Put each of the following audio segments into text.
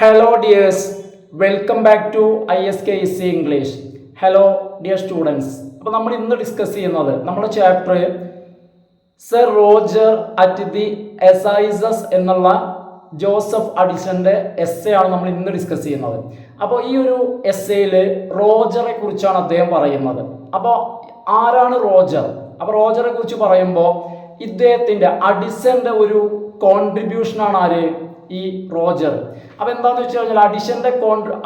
Hello dears, welcome back to ISKEC English. Hello dear students. അപ്പോൾ നമ്മൾ ഇന്ന് discuss ചെയ്യുന്നത് നമ്മുടെ chapter Sir Roger at the assizes എന്നുള്ള ജോസഫ് അഡിസന്റെ എസ്സേ ആണ് നമ്മൾ ഇന്ന് ഡിസ്കസ് ചെയ്യുന്നത്. അപ്പോൾ ഈ ഒരു എസ്സേയിൽ റോജറെ കുറിച്ചാണ് അദ്ദേഹം പറയുന്നത്. അപ്പോൾ ആരാണ് റോജർ? അപ്പോൾ റോജറെ കുറിച്ച് പറയുമ്പോൾ ഇദ്ദേഹത്തിൻ്റെ അഡിസന്റെ ഒരു കോൺട്രിബ്യൂഷനാണ് ആര്? ഈ റോജർ. അപ്പോൾ എന്താണെന്ന് വെച്ച് കഴിഞ്ഞാൽ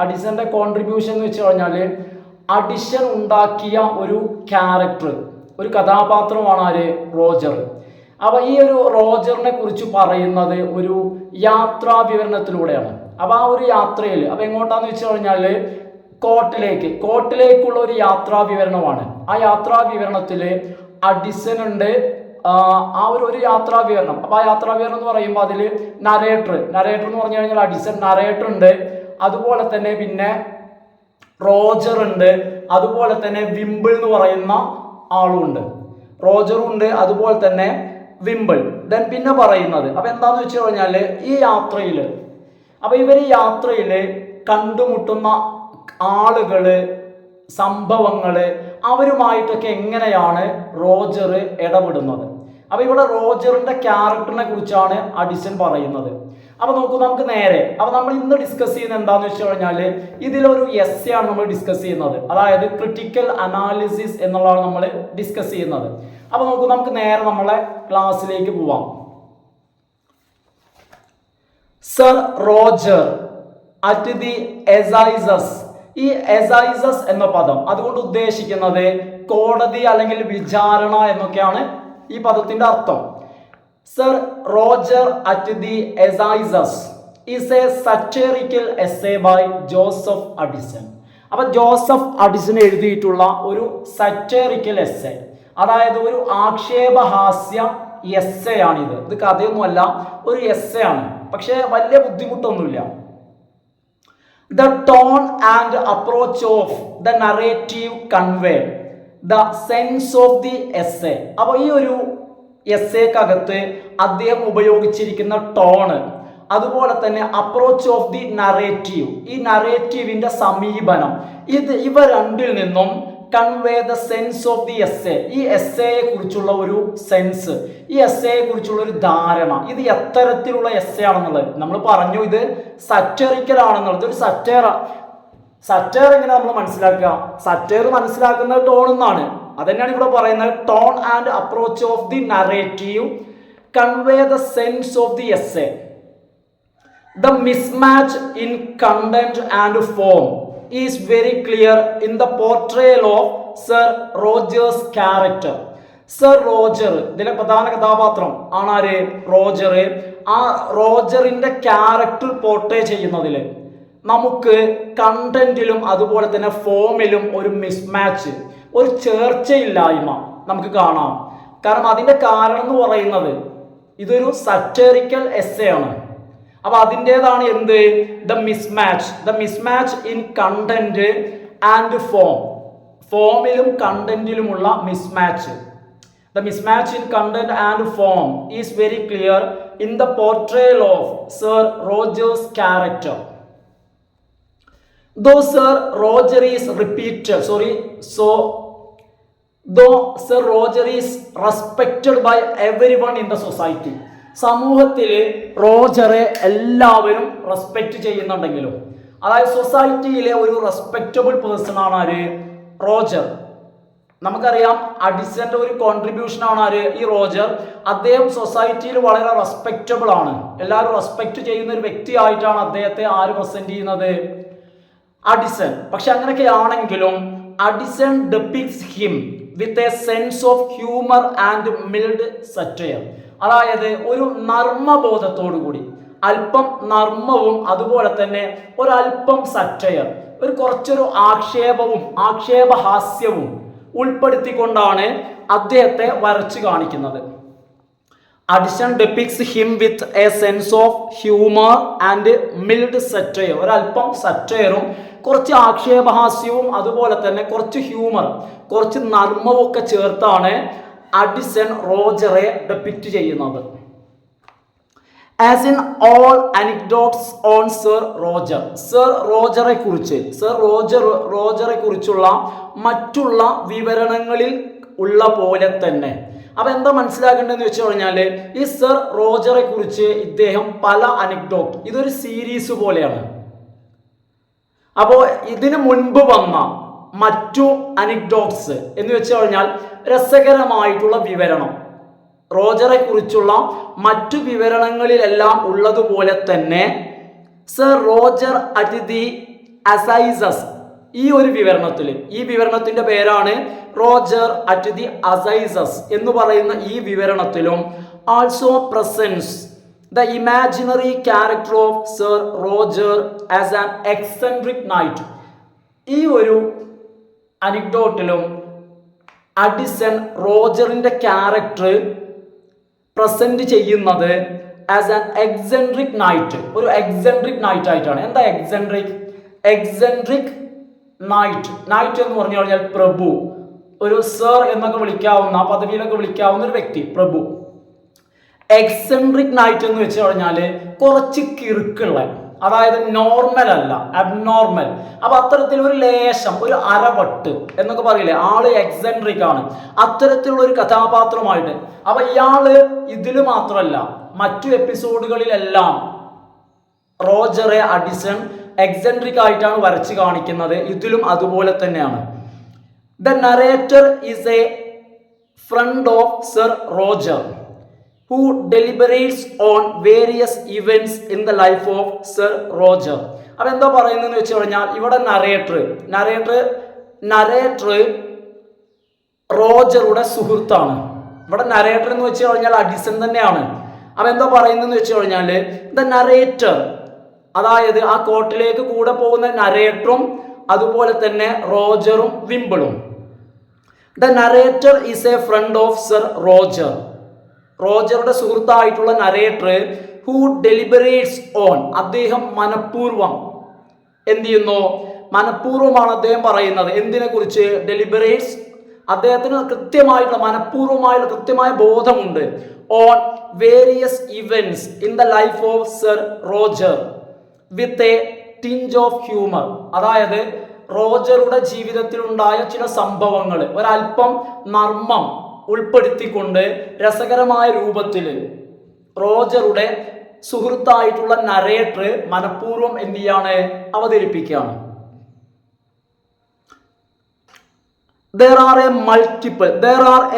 അഡിസന്റെ കോൺട്രിബ്യൂഷൻ എന്ന് വെച്ച് കഴിഞ്ഞാൽ അഡിഷൻ ഉണ്ടാക്കിയ ഒരു ക്യാരക്ടർ, ഒരു കഥാപാത്രമാണ് ആര്? റോജർ. അപ്പോൾ ഈ ഒരു റോജറിനെ കുറിച്ച് പറയുന്നത് ഒരു യാത്രാ വിവരണത്തിലൂടെയാണ്. അപ്പോൾ ആ ഒരു യാത്രയിൽ അപ്പോൾ എങ്ങോട്ടാന്ന് വെച്ച് കഴിഞ്ഞാൽ കോർട്ടിലേക്കുള്ള ഒരു യാത്രാ വിവരണമാണ്. ആ യാത്രാ വിവരണത്തിൽ അഡിസൺ ഉണ്ട്. ആ ഒരു യാത്രാ വിവരണം. അപ്പോൾ ആ യാത്രാ വിവരണം എന്ന് പറയുമ്പോൾ അതിൽ നരേറ്റർ എന്ന് പറഞ്ഞു കഴിഞ്ഞാൽ അഡിസൺ നരേറ്റർ ഉണ്ട്. അതുപോലെ തന്നെ പിന്നെ റോജർ ഉണ്ട്. അതുപോലെ തന്നെ വിംബിൾ എന്ന് പറയുന്ന ആളും ഉണ്ട്. റോജറും ഉണ്ട്, അതുപോലെ തന്നെ വിംബിൾ. ദെൻ പിന്നെ പറയുന്നത് അപ്പോൾ എന്താണെന്ന് വെച്ച് കഴിഞ്ഞാൽ ഈ യാത്രയിൽ അപ്പോൾ ഇവർ യാത്രയിൽ കണ്ടുമുട്ടുന്ന ആളുകൾ, സംഭവങ്ങൾ, അവരുമായിട്ടൊക്കെ എങ്ങനെയാണ് റോജർ ഇടപെടുന്നത്. അപ്പോൾ ഇവിടെ റോജറിന്റെ ക്യാരക്ടറിനെ കുറിച്ചാണ് അഡിസൺ പറയുന്നത്. അപ്പോൾ നോക്കൂ, നമുക്ക് നേരെ അപ്പോൾ നമ്മൾ ഇന്ന് ഡിസ്കസ് ചെയ്യുന്നത് എന്താണെന്ന് വെച്ച് കഴിഞ്ഞാൽ ഇതിലൊരു എസ്സേ ആണ് നമ്മൾ ഡിസ്കസ് ചെയ്യുന്നത്. അതായത് ക്രിട്ടിക്കൽ അനാലിസിസ് എന്നുള്ളതാണ് നമ്മൾ ഡിസ്കസ് ചെയ്യുന്നത്. അപ്പോൾ നോക്കൂ, നമുക്ക് നേരെ നമ്മളെ ക്ലാസ്സിലേക്ക് പോവാം. Sir Roger at the assizes. ഈ എസൈസസ് എന്ന പദം അതുകൊണ്ട് ഉദ്ദേശിക്കുന്നത് കോടതി അല്ലെങ്കിൽ വിചാരണ എന്നൊക്കെയാണ് ഈ പദത്തിന്റെ അർത്ഥം. Sir Roger at the assizes is a satirical essay by Joseph Addison. അപ്പൊ ജോസഫ് അഡിസൺ എഴുതിയിട്ടുള്ള ഒരു സറ്ററിക്കൽ എസ്സേ, അതായത് ഒരു ആക്ഷേപഹാസ്യ എസ്സേ ആണിത്. ഇത് കഥയൊന്നുമല്ല, ഒരു എസ്സേ ആണ്. പക്ഷെ വലിയ ബുദ്ധിമുട്ടൊന്നുമില്ല. The tone and approach of the narrative convey the sense of the essay. അപ്പോൾ ഈ ഒരു എസ്സേക്കകത്ത് അദ്ദേഹം ഉപയോഗിച്ചിരിക്കുന്ന ടോണ്, അതുപോലെ തന്നെ അപ്രോച്ച് ഓഫ് ദി നറേറ്റീവ്, ഈ നറേറ്റീവിന്റെ സമീപനം, ഇവ രണ്ടിൽ നിന്നും convey the sense of the essay, ഈ എസ്സേയെ കുറിച്ചുള്ള ഒരു സെൻസ്, ഈ എസ്സേയെ കുറിച്ചുള്ള ഒരു ധാരണ, ഇത് എത്തരത്തിലുള്ള എസ്സേ ആണെന്നുള്ളത് നമ്മൾ പറഞ്ഞു. ഇത് സറ്ററിക്കൽ ആണെന്നുള്ളത്. ഒരു സറ്റയർ എങ്ങനെ നമ്മൾ മനസ്സിലാക്കുക? സറ്റയർ മനസ്സിലാക്കുന്നത് ടോൺ എന്നാണ്. അതന്നെയാണ് ഇവിടെ പറയുന്നത്. Tone and approach of the narrative convey the sense of the essay. The mismatch in content and form is very clear in the portrayal of Sir Roger's character. Sir Roger ഇതിലെ പ്രധാന കഥാപാത്രം ആണ് ആര്? Roger. ആ റോജറിന്റെ character portray ചെയ്യുന്നതിൽ നമുക്ക് കണ്ടന്റിലും അതുപോലെ തന്നെ ഫോമിലും ഒരു മിസ്മാച്ച്, ഒരു ചേർച്ചയില്ലായ്മ നമുക്ക് കാണാം. കാരണം അതിന്റെ കാരണം എന്ന് പറയുന്നത് ഇതൊരു സറ്ററിക്കൽ എസ്സേ ആണ്. അപ്പൊ അതിൻ്റെതാണ് എന്ത്? The mismatch in content and form. ഫോമിലും കണ്ടന്റിലുമുള്ള mismatch. The mismatch in content and form is very clear in the portrayal of sir Roger's character. Though Sir Roger is respected by everyone in the society. സമൂഹത്തിൽ റോജറെ എല്ലാവരും respect ചെയ്യുന്നുണ്ടെങ്കിലും, അതായത് സൊസൈറ്റിയിലെ ഒരു respectable person ആണ് ആര്? Roger. നമുക്കറിയാം അഡിസന്റെ ഒരു contribution ആണ് ആര്? ഈ റോജർ. അദ്ദേഹം സൊസൈറ്റിയിൽ വളരെ റെസ്പെക്റ്റബിൾ ആണ്. എല്ലാവരും റെസ്പെക്റ്റ് ചെയ്യുന്ന ഒരു വ്യക്തിയായിട്ടാണ് അദ്ദേഹത്തെ ആര് പ്രസന്റ് ചെയ്യുന്നത്? അഡിസൺ. പക്ഷെ അങ്ങനെയൊക്കെ ആണെങ്കിലും Addison depicts him with a sense of humour and mild satire. അതായത് ഒരു നർമ്മബോധത്തോടു കൂടി, അല്പം നർമ്മവും അതുപോലെ തന്നെ ഒരല്പം സറ്റയർ, കുറച്ചൊരു ആക്ഷേപഹാസ്യവും ഉൾപ്പെടുത്തിക്കൊണ്ടാണ് അദ്ദേഹത്തെ വരച്ചു കാണിക്കുന്നത്. Addison depicts him with a sense of humour and mild satire. ഒരല്പം സറ്റയറും കുറച്ച് ആക്ഷേപഹാസ്യവും അതുപോലെ തന്നെ കുറച്ച് ഹ്യൂമർ, കുറച്ച് നർമ്മവും ഒക്കെ ചേർത്താണ് അഡിസൺ റോജറെ ഡെപിക്റ്റ് ചെയ്യുന്നത്. As in all anecdotes on Sir Roger. റോജറെ കുറിച്ചുള്ള മറ്റുള്ള വിവരണങ്ങളിൽ ഉള്ള പോലെ തന്നെ. അപ്പൊ എന്താ മനസ്സിലാക്കേണ്ടതെന്ന് വെച്ച് കഴിഞ്ഞാൽ ഈ സർ റോജറെ കുറിച്ച് ഇദ്ദേഹം പല അനിക്ഡോട്ട്, ഇതൊരു സീരീസ് പോലെയാണ്. അപ്പോൾ ഇതിനു മുൻപ് വന്ന മറ്റു അനിക്ഡോട്ട്സ് എന്ന് വെച്ച് കഴിഞ്ഞാൽ രസകരമായിട്ടുള്ള വിവരണം, റോജറെ കുറിച്ചുള്ള മറ്റു വിവരണങ്ങളിലെല്ലാം ഉള്ളതുപോലെ തന്നെ സർ റോജർ അറ്റ് ദി അസൈസസ്, ഈ വിവരണത്തിന്റെ പേരാണ് റോജർ അറ്റ് ദി അസൈസസ് എന്ന് പറയുന്ന ഈ വിവരണത്തിലും also presents the imaginary character of sir Roger as an eccentric knight. ഈ ഒരു അനിക്ഡോട്ടിലും അഡിസൺ റോജറിന്റെ ക്യാരക്ടർ പ്രസന്റ് ചെയ്യുന്നത് ആസ് ആൻ എക്സെൻട്രിക് നൈറ്റ്, ഒരു എക്സെൻട്രിക് നൈറ്റ് ആയിട്ടാണ്. എന്താ എക്സെൻട്രിക് നൈറ്റ് എന്ന് പറഞ്ഞു കഴിഞ്ഞാൽ പ്രഭു, ഒരു സർ എന്നൊക്കെ വിളിക്കാവുന്ന, പദവിയിലൊക്കെ വിളിക്കാവുന്ന ഒരു വ്യക്തി, പ്രഭു. എക്സെൻട്രിക് നൈറ്റ് എന്ന് വെച്ച് കഴിഞ്ഞാൽ കുറച്ച് കിറുക്കുള്ള, അതായത് നോർമൽ അല്ല, അബ്നോർമൽ. അപ്പൊ അത്തരത്തിൽ ഒരു ലേശം, ഒരു അരവട്ട് എന്നൊക്കെ പറയില്ലേ, ആള് എക്സെൻട്രിക് ആണ്, അത്തരത്തിലുള്ള ഒരു കഥാപാത്രമായിട്ട്. അപ്പൊ ഇയാള് ഇതില് മാത്രമല്ല, മറ്റു എപ്പിസോഡുകളിലെല്ലാം റോജറെ അഡിസൺ എക്സെൻട്രിക് ആയിട്ടാണ് വരച്ച് കാണിക്കുന്നത്. ഇതിലും അതുപോലെ തന്നെയാണ്. The narrator is a friend of sir Roger who deliberates on various events in the life of Sir Roger. അപ്പോൾ എന്താ പറയുന്നതെന്ന് വെച്ച് കഴിഞ്ഞാൽ ഇവിടെ നരേറ്റർ റോജറുടെ സുഹൃത്താണ്. ഇവിടെ നരേറ്റർ എന്ന് വെച്ച് കഴിഞ്ഞാൽ അഡിസൺ തന്നെയാണ്. അപ്പോൾ എന്താ പറയുന്നതെന്ന് വെച്ച് കഴിഞ്ഞാൽ ദ നരേറ്റർ, അതായത് ആ കോർട്ടിലേക്ക് കൂടെ പോകുന്ന നരേറ്ററും അതുപോലെ തന്നെ റോജറും വിംബിളും. The narrator is a friend of sir Roger, റോജറുടെ സുഹൃത്തായിട്ടുള്ള നരേറ്റർ ഹൂ ഡെലിബറേറ്റ്സ് ഓൺ, അദ്ദേഹം മനഃപൂർവ്വം എന്ത് ചെയ്യുന്നു, മനഃപൂർവ്വമാണ് അദ്ദേഹം പറയുന്നത്. എന്തിനെ കുറിച്ച്? ഡെലിബറേറ്റ്സ്, അദ്ദേഹത്തിന് കൃത്യമായ ബോധമുണ്ട്. On various events in the life of sir Roger with a tinge of humour, അതായത് റോജറുടെ ജീവിതത്തിൽ ഉണ്ടായ ചില സംഭവങ്ങൾ ഒരല്പം നർമ്മം ഉൾപ്പെടുത്തിക്കൊണ്ട് രസകരമായ രൂപത്തിൽ റോജറുടെ സുഹൃത്തായിട്ടുള്ള നരേറ്റർ മനഃപൂർവ്വം എന്ത് ചെയ്യാണ്, അവതരിപ്പിക്കുകയാണ്. There are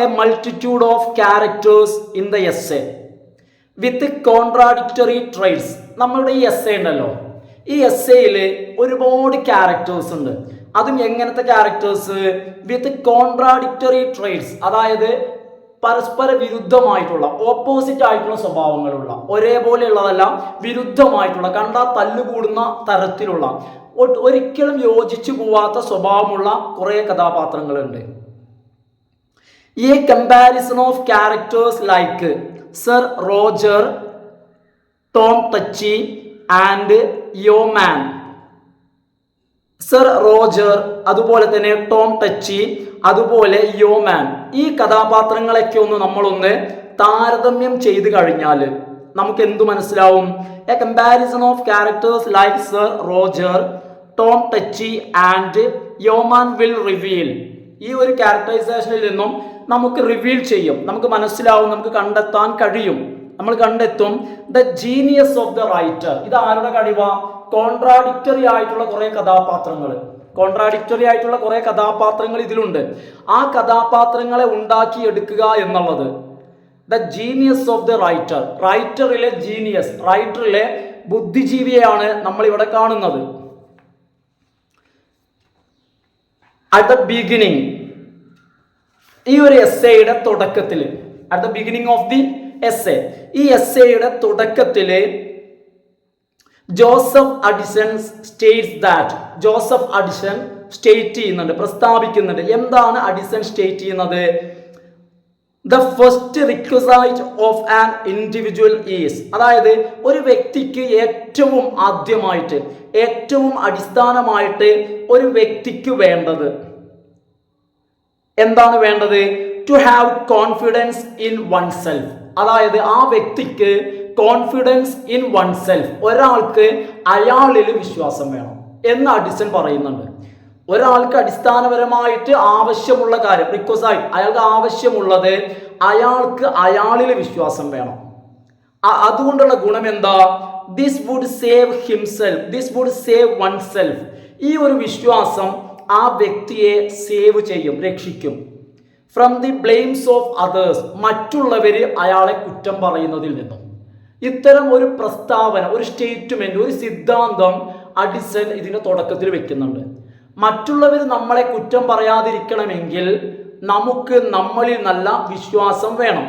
a multitude of characters in the essay with contradictory traits. നമ്മളുടെ ഈ എസ്സേ ഉണ്ടല്ലോ, ഈ എസ്സേയിൽ ഒരുപാട് ക്യാരക്ടേഴ്സ് ഉണ്ട്. അതും എങ്ങനത്തെ ക്യാരക്ടേഴ്സ്? വിത്ത് കോൺട്രാഡിക്ടറി ട്രേറ്റ്സ്, അതായത് പരസ്പര വിരുദ്ധമായിട്ടുള്ള, ഓപ്പോസിറ്റ് ആയിട്ടുള്ള സ്വഭാവങ്ങളുള്ള, ഒരേപോലെയുള്ളതല്ല, വിരുദ്ധമായിട്ടുള്ള, കണ്ടാൽ തല്ലുകൂടുന്ന തരത്തിലുള്ള, ഒരിക്കലും യോജിച്ചു പോവാത്ത സ്വഭാവമുള്ള കുറെ കഥാപാത്രങ്ങളുണ്ട്. ഈ comparison of characters like Sir Roger, Tom Touchy and yeoman. Sir Roger, അതുപോലെ തന്നെ ടോം ടച്ചി, അതുപോലെ യോമാൻ, ഈ കഥാപാത്രങ്ങളൊക്കെ നമ്മളൊന്ന് താരതമ്യം ചെയ്ത് കഴിഞ്ഞാൽ നമുക്ക് എന്തു മനസ്സിലാവും? A comparison of characters like Sir Roger, Tom Touchy and yeoman will reveal. ഈ ഒരു ക്യാരക്ടറൈസേഷനിൽ നിന്നും നമുക്ക് റിവീൽ ചെയ്യും, നമുക്ക് മനസ്സിലാവും, നമുക്ക് കണ്ടെത്താൻ കഴിയും, നമ്മൾ കണ്ടെത്തും the genius of the writer. ഇത് ആരുടെ കഴിവാ? കോൺട്രാഡിക്ടറി ആയിട്ടുള്ള കുറെ കഥാപാത്രങ്ങൾ ഇതിലുണ്ട്. ആ കഥാപാത്രങ്ങളെ ഉണ്ടാക്കിയെടുക്കുക എന്നുള്ളത് the genius of the writer, റൈറ്ററിലെ ജീനിയസ്, റൈറ്ററിലെ ബുദ്ധിജീവിയെയാണ് നമ്മൾ ഇവിടെ കാണുന്നത്. അറ്റ് ദ ബിഗിനിങ്, ഈ ഒരു എസ്സേയുടെ തുടക്കത്തിൽ, at the beginning of the essay, ഈ എസ്സേയുടെ തുടക്കത്തിൽ ജോസഫ് അഡിസൺ സ്റ്റേറ്റ് ചെയ്യുന്നുണ്ട്, പ്രസ്താവിക്കുന്നുണ്ട്. എന്താണ് അഡിസൺ സ്റ്റേറ്റ് ചെയ്യുന്നത്? The first requisite of an individual is, അതായത് ഒരു വ്യക്തിക്ക് ഏറ്റവും ആദ്യമായിട്ട്, ഏറ്റവും അടിസ്ഥാനമായിട്ട് ഒരു വ്യക്തിക്ക് വേണ്ടത് എന്താണ് വേണ്ടത്? To have confidence in oneself, അതായത് ആ വ്യക്തിക്ക് കോൺഫിഡൻസ് ഇൻ വൺ സെൽഫ്. ഒരാൾക്ക് അയാളിൽ വിശ്വാസം വേണം എന്ന് അഡിസൺ പറയുന്നുണ്ട്. ഒരാൾക്ക് അടിസ്ഥാനപരമായിട്ട് ആവശ്യമുള്ള കാര്യം, റിക്വസൈറ്റ്, അയാൾക്ക് ആവശ്യമുള്ളത് അയാൾക്ക് അയാളിൽ വിശ്വാസം വേണം. അതുകൊണ്ടുള്ള ഗുണം എന്താ? This would save himself, this would save oneself. ഈ ഒരു വിശ്വാസം ആ വ്യക്തിയെ സേവ് ചെയ്യും, രക്ഷിക്കും. From the blames of others, മറ്റുള്ളവർ അയാളെ കുറ്റം പറയുന്നതിൽ നിന്നും. ഇത്തരം ഒരു പ്രസ്താവന, ഒരു സ്റ്റേറ്റ്മെന്റ്, ഒരു സിദ്ധാന്തം അഡിസൺ ഇതിന്റെ തുടക്കത്തിൽ വെക്കുന്നുണ്ട്. മറ്റുള്ളവർ നമ്മളെ കുറ്റം പറയാതിരിക്കണമെങ്കിൽ നമുക്ക് നമ്മളിൽ നല്ല വിശ്വാസം വേണം.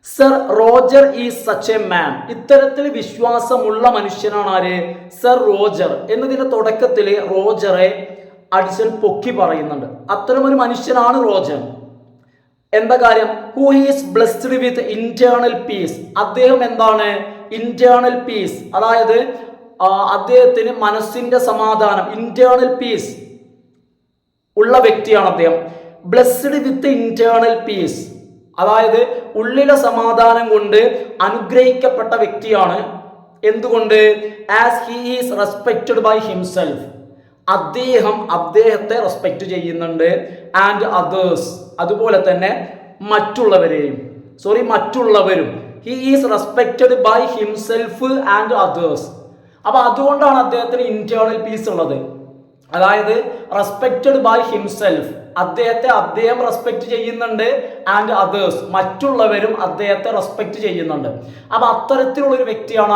Sir Roger is such a man. ഇത്തരത്തിൽ വിശ്വാസമുള്ള മനുഷ്യനാണ് ആര്? സർ റോജർ എന്നതിന്റെ തുടക്കത്തിൽ റോജറെ അഡിസൺ പൊക്കി പറയുന്നുണ്ട്. അത്തരമൊരു മനുഷ്യനാണ് റോജർ. എന്താ കാര്യം? Who is blessed with internal peace. അദ്ദേഹം എന്താണ്? ഇന്റേണൽ പീസ്, അതായത് അദ്ദേഹത്തിന് മനസ്സിന്റെ സമാധാനം, ഇന്റേണൽ പീസ് ഉള്ള വ്യക്തിയാണ് അദ്ദേഹം. ബ്ലെസ്ഡ് വിത്ത് ഇന്റേണൽ പീസ്, അതായത് ഉള്ളിലെ സമാധാനം കൊണ്ട് അനുഗ്രഹിക്കപ്പെട്ട വ്യക്തിയാണ്. എന്തുകൊണ്ട്? As he is respected by himself. അദ്ദേഹത്തെ റെസ്പെക്ട് ചെയ്യുന്നുണ്ട്. ആൻഡ് അതേഴ്സ്, അതുപോലെ തന്നെ മറ്റുള്ളവരും. He is respected by himself and others. അപ്പൊ അതുകൊണ്ടാണ് അദ്ദേഹത്തിന് ഇന്റേണൽ പീസ് ഉള്ളത്. അതായത് റെസ്പെക്റ്റഡ് ബൈ ഹിംസെൽഫ്, അദ്ദേഹം റെസ്പെക്ട് ചെയ്യുന്നുണ്ട്. ആൻഡ് അതേഴ്സ്, മറ്റുള്ളവരും അദ്ദേഹത്തെ റെസ്പെക്ട് ചെയ്യുന്നുണ്ട്. അപ്പൊ അത്തരത്തിലുള്ള ഒരു വ്യക്തിയാണ്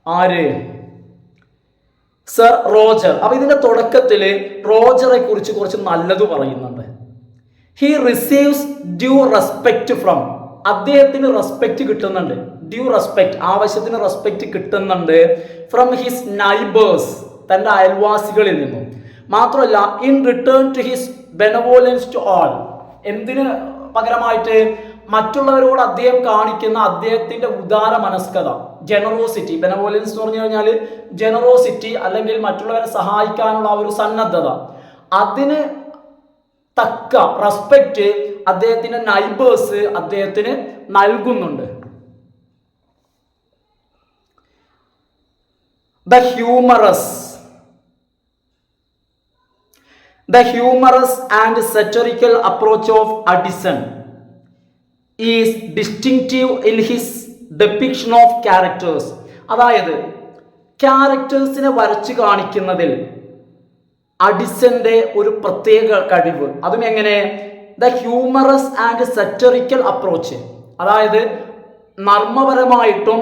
ആര്? Sir Roger. അപ്പൊ ഇതിന്റെ തുടക്കത്തിൽ റോജറെ കുറിച്ച് കുറച്ച് നല്ലത് പറയുന്നുണ്ട്. He receives due respect from. അദ്ദേഹത്തിന് റെസ്പെക്ട് കിട്ടുന്നുണ്ട്. ഡ്യൂ റെസ്പെക്ട്, ആവശ്യത്തിന് റെസ്പെക്ട് കിട്ടുന്നുണ്ട്. ഫ്രം ഹിസ് നൈബേഴ്സ്, തന്റെ അയൽവാസികളിൽ നിന്നും. മാത്രമല്ല in return to his benevolence to all. എന്തിന് പകരമായിട്ട്? മറ്റുള്ളവരോട് അദ്ദേഹം കാണിക്കുന്ന അദ്ദേഹത്തിന്റെ ഉദാര മനസ്കത, ജനറോസിറ്റി. ബെനവോലൻസ് എന്ന് പറഞ്ഞു കഴിഞ്ഞാൽ ജനറോസിറ്റി, അല്ലെങ്കിൽ മറ്റുള്ളവരെ സഹായിക്കാനുള്ള ഒരു സന്നദ്ധത. അതിന് തക്ക റെസ്പെക്റ്റ് അദ്ദേഹത്തിന്റെ നൈബേഴ്സ് അദ്ദേഹത്തിന് നൽകുന്നുണ്ട്. The humorous and satirical approach of Addison is distinctive in his depiction of characters. അതായത് ക്യാരക്ടേഴ്സിനെ വരച്ചു കാണിക്കുന്നതിൽ അഡിസന്റെ ഒരു പ്രത്യേക കഴിവ്. അതും എങ്ങനെ? ദ ഹ്യൂമറസ് ആൻഡ് സറ്ററിക്കൽ അപ്രോച്ച്, അതായത് നർമ്മപരമായിട്ടും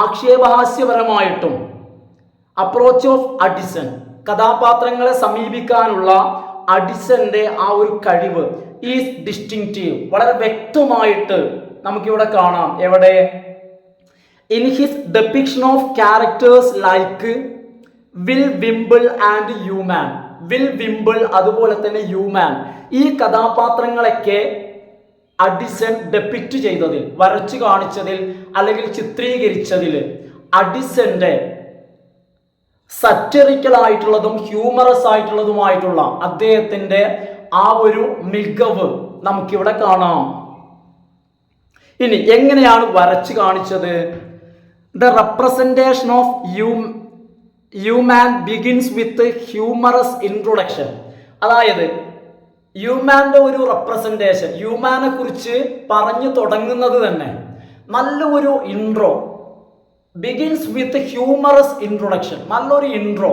ആക്ഷേപഹാസ്യപരമായിട്ടും അപ്രോച്ച് ഓഫ് അഡിസൺ, കഥാപാത്രങ്ങളെ സമീപിക്കാനുള്ള അഡിസന്റെ ആ ഒരു കഴിവ് ഈസ് ഡിസ്റ്റിങ്റ്റീവ്, വളരെ വ്യക്തമായിട്ട് നമുക്കിവിടെ കാണാം. എവിടെ? In his depiction of characters like Will Wimble and yeoman. Will Wimble, അതുപോലെ തന്നെ യൂമാൻ, ഈ കഥാപാത്രങ്ങളൊക്കെ അഡിസൺ ഡെപിക്റ്റ് ചെയ്തതിൽ, വരച്ചു കാണിച്ചതിൽ, അല്ലെങ്കിൽ ചിത്രീകരിച്ചതിൽ അഡിസന്റെ സറ്ററിക്കൽ ആയിട്ടുള്ളതും ഹ്യൂമറസ് ആയിട്ടുള്ളതുമായിട്ടുള്ള അദ്ദേഹത്തിന്റെ ആ ഒരു മികവ് നമുക്കിവിടെ കാണാം. ഇനി എങ്ങനെയാണ് വരച്ചു കാണിച്ചത്? The representation of human begins with humorous introduction. അതായത് ഹ്യൂമാന്റെ ഒരു റെപ്രസെന്റേഷൻ, ഹ്യൂമാനെ കുറിച്ച് പറഞ്ഞു തുടങ്ങുന്നത് തന്നെ നല്ല ഒരു intro, begins with humorous introduction. നല്ലൊരു ഇൻട്രോ,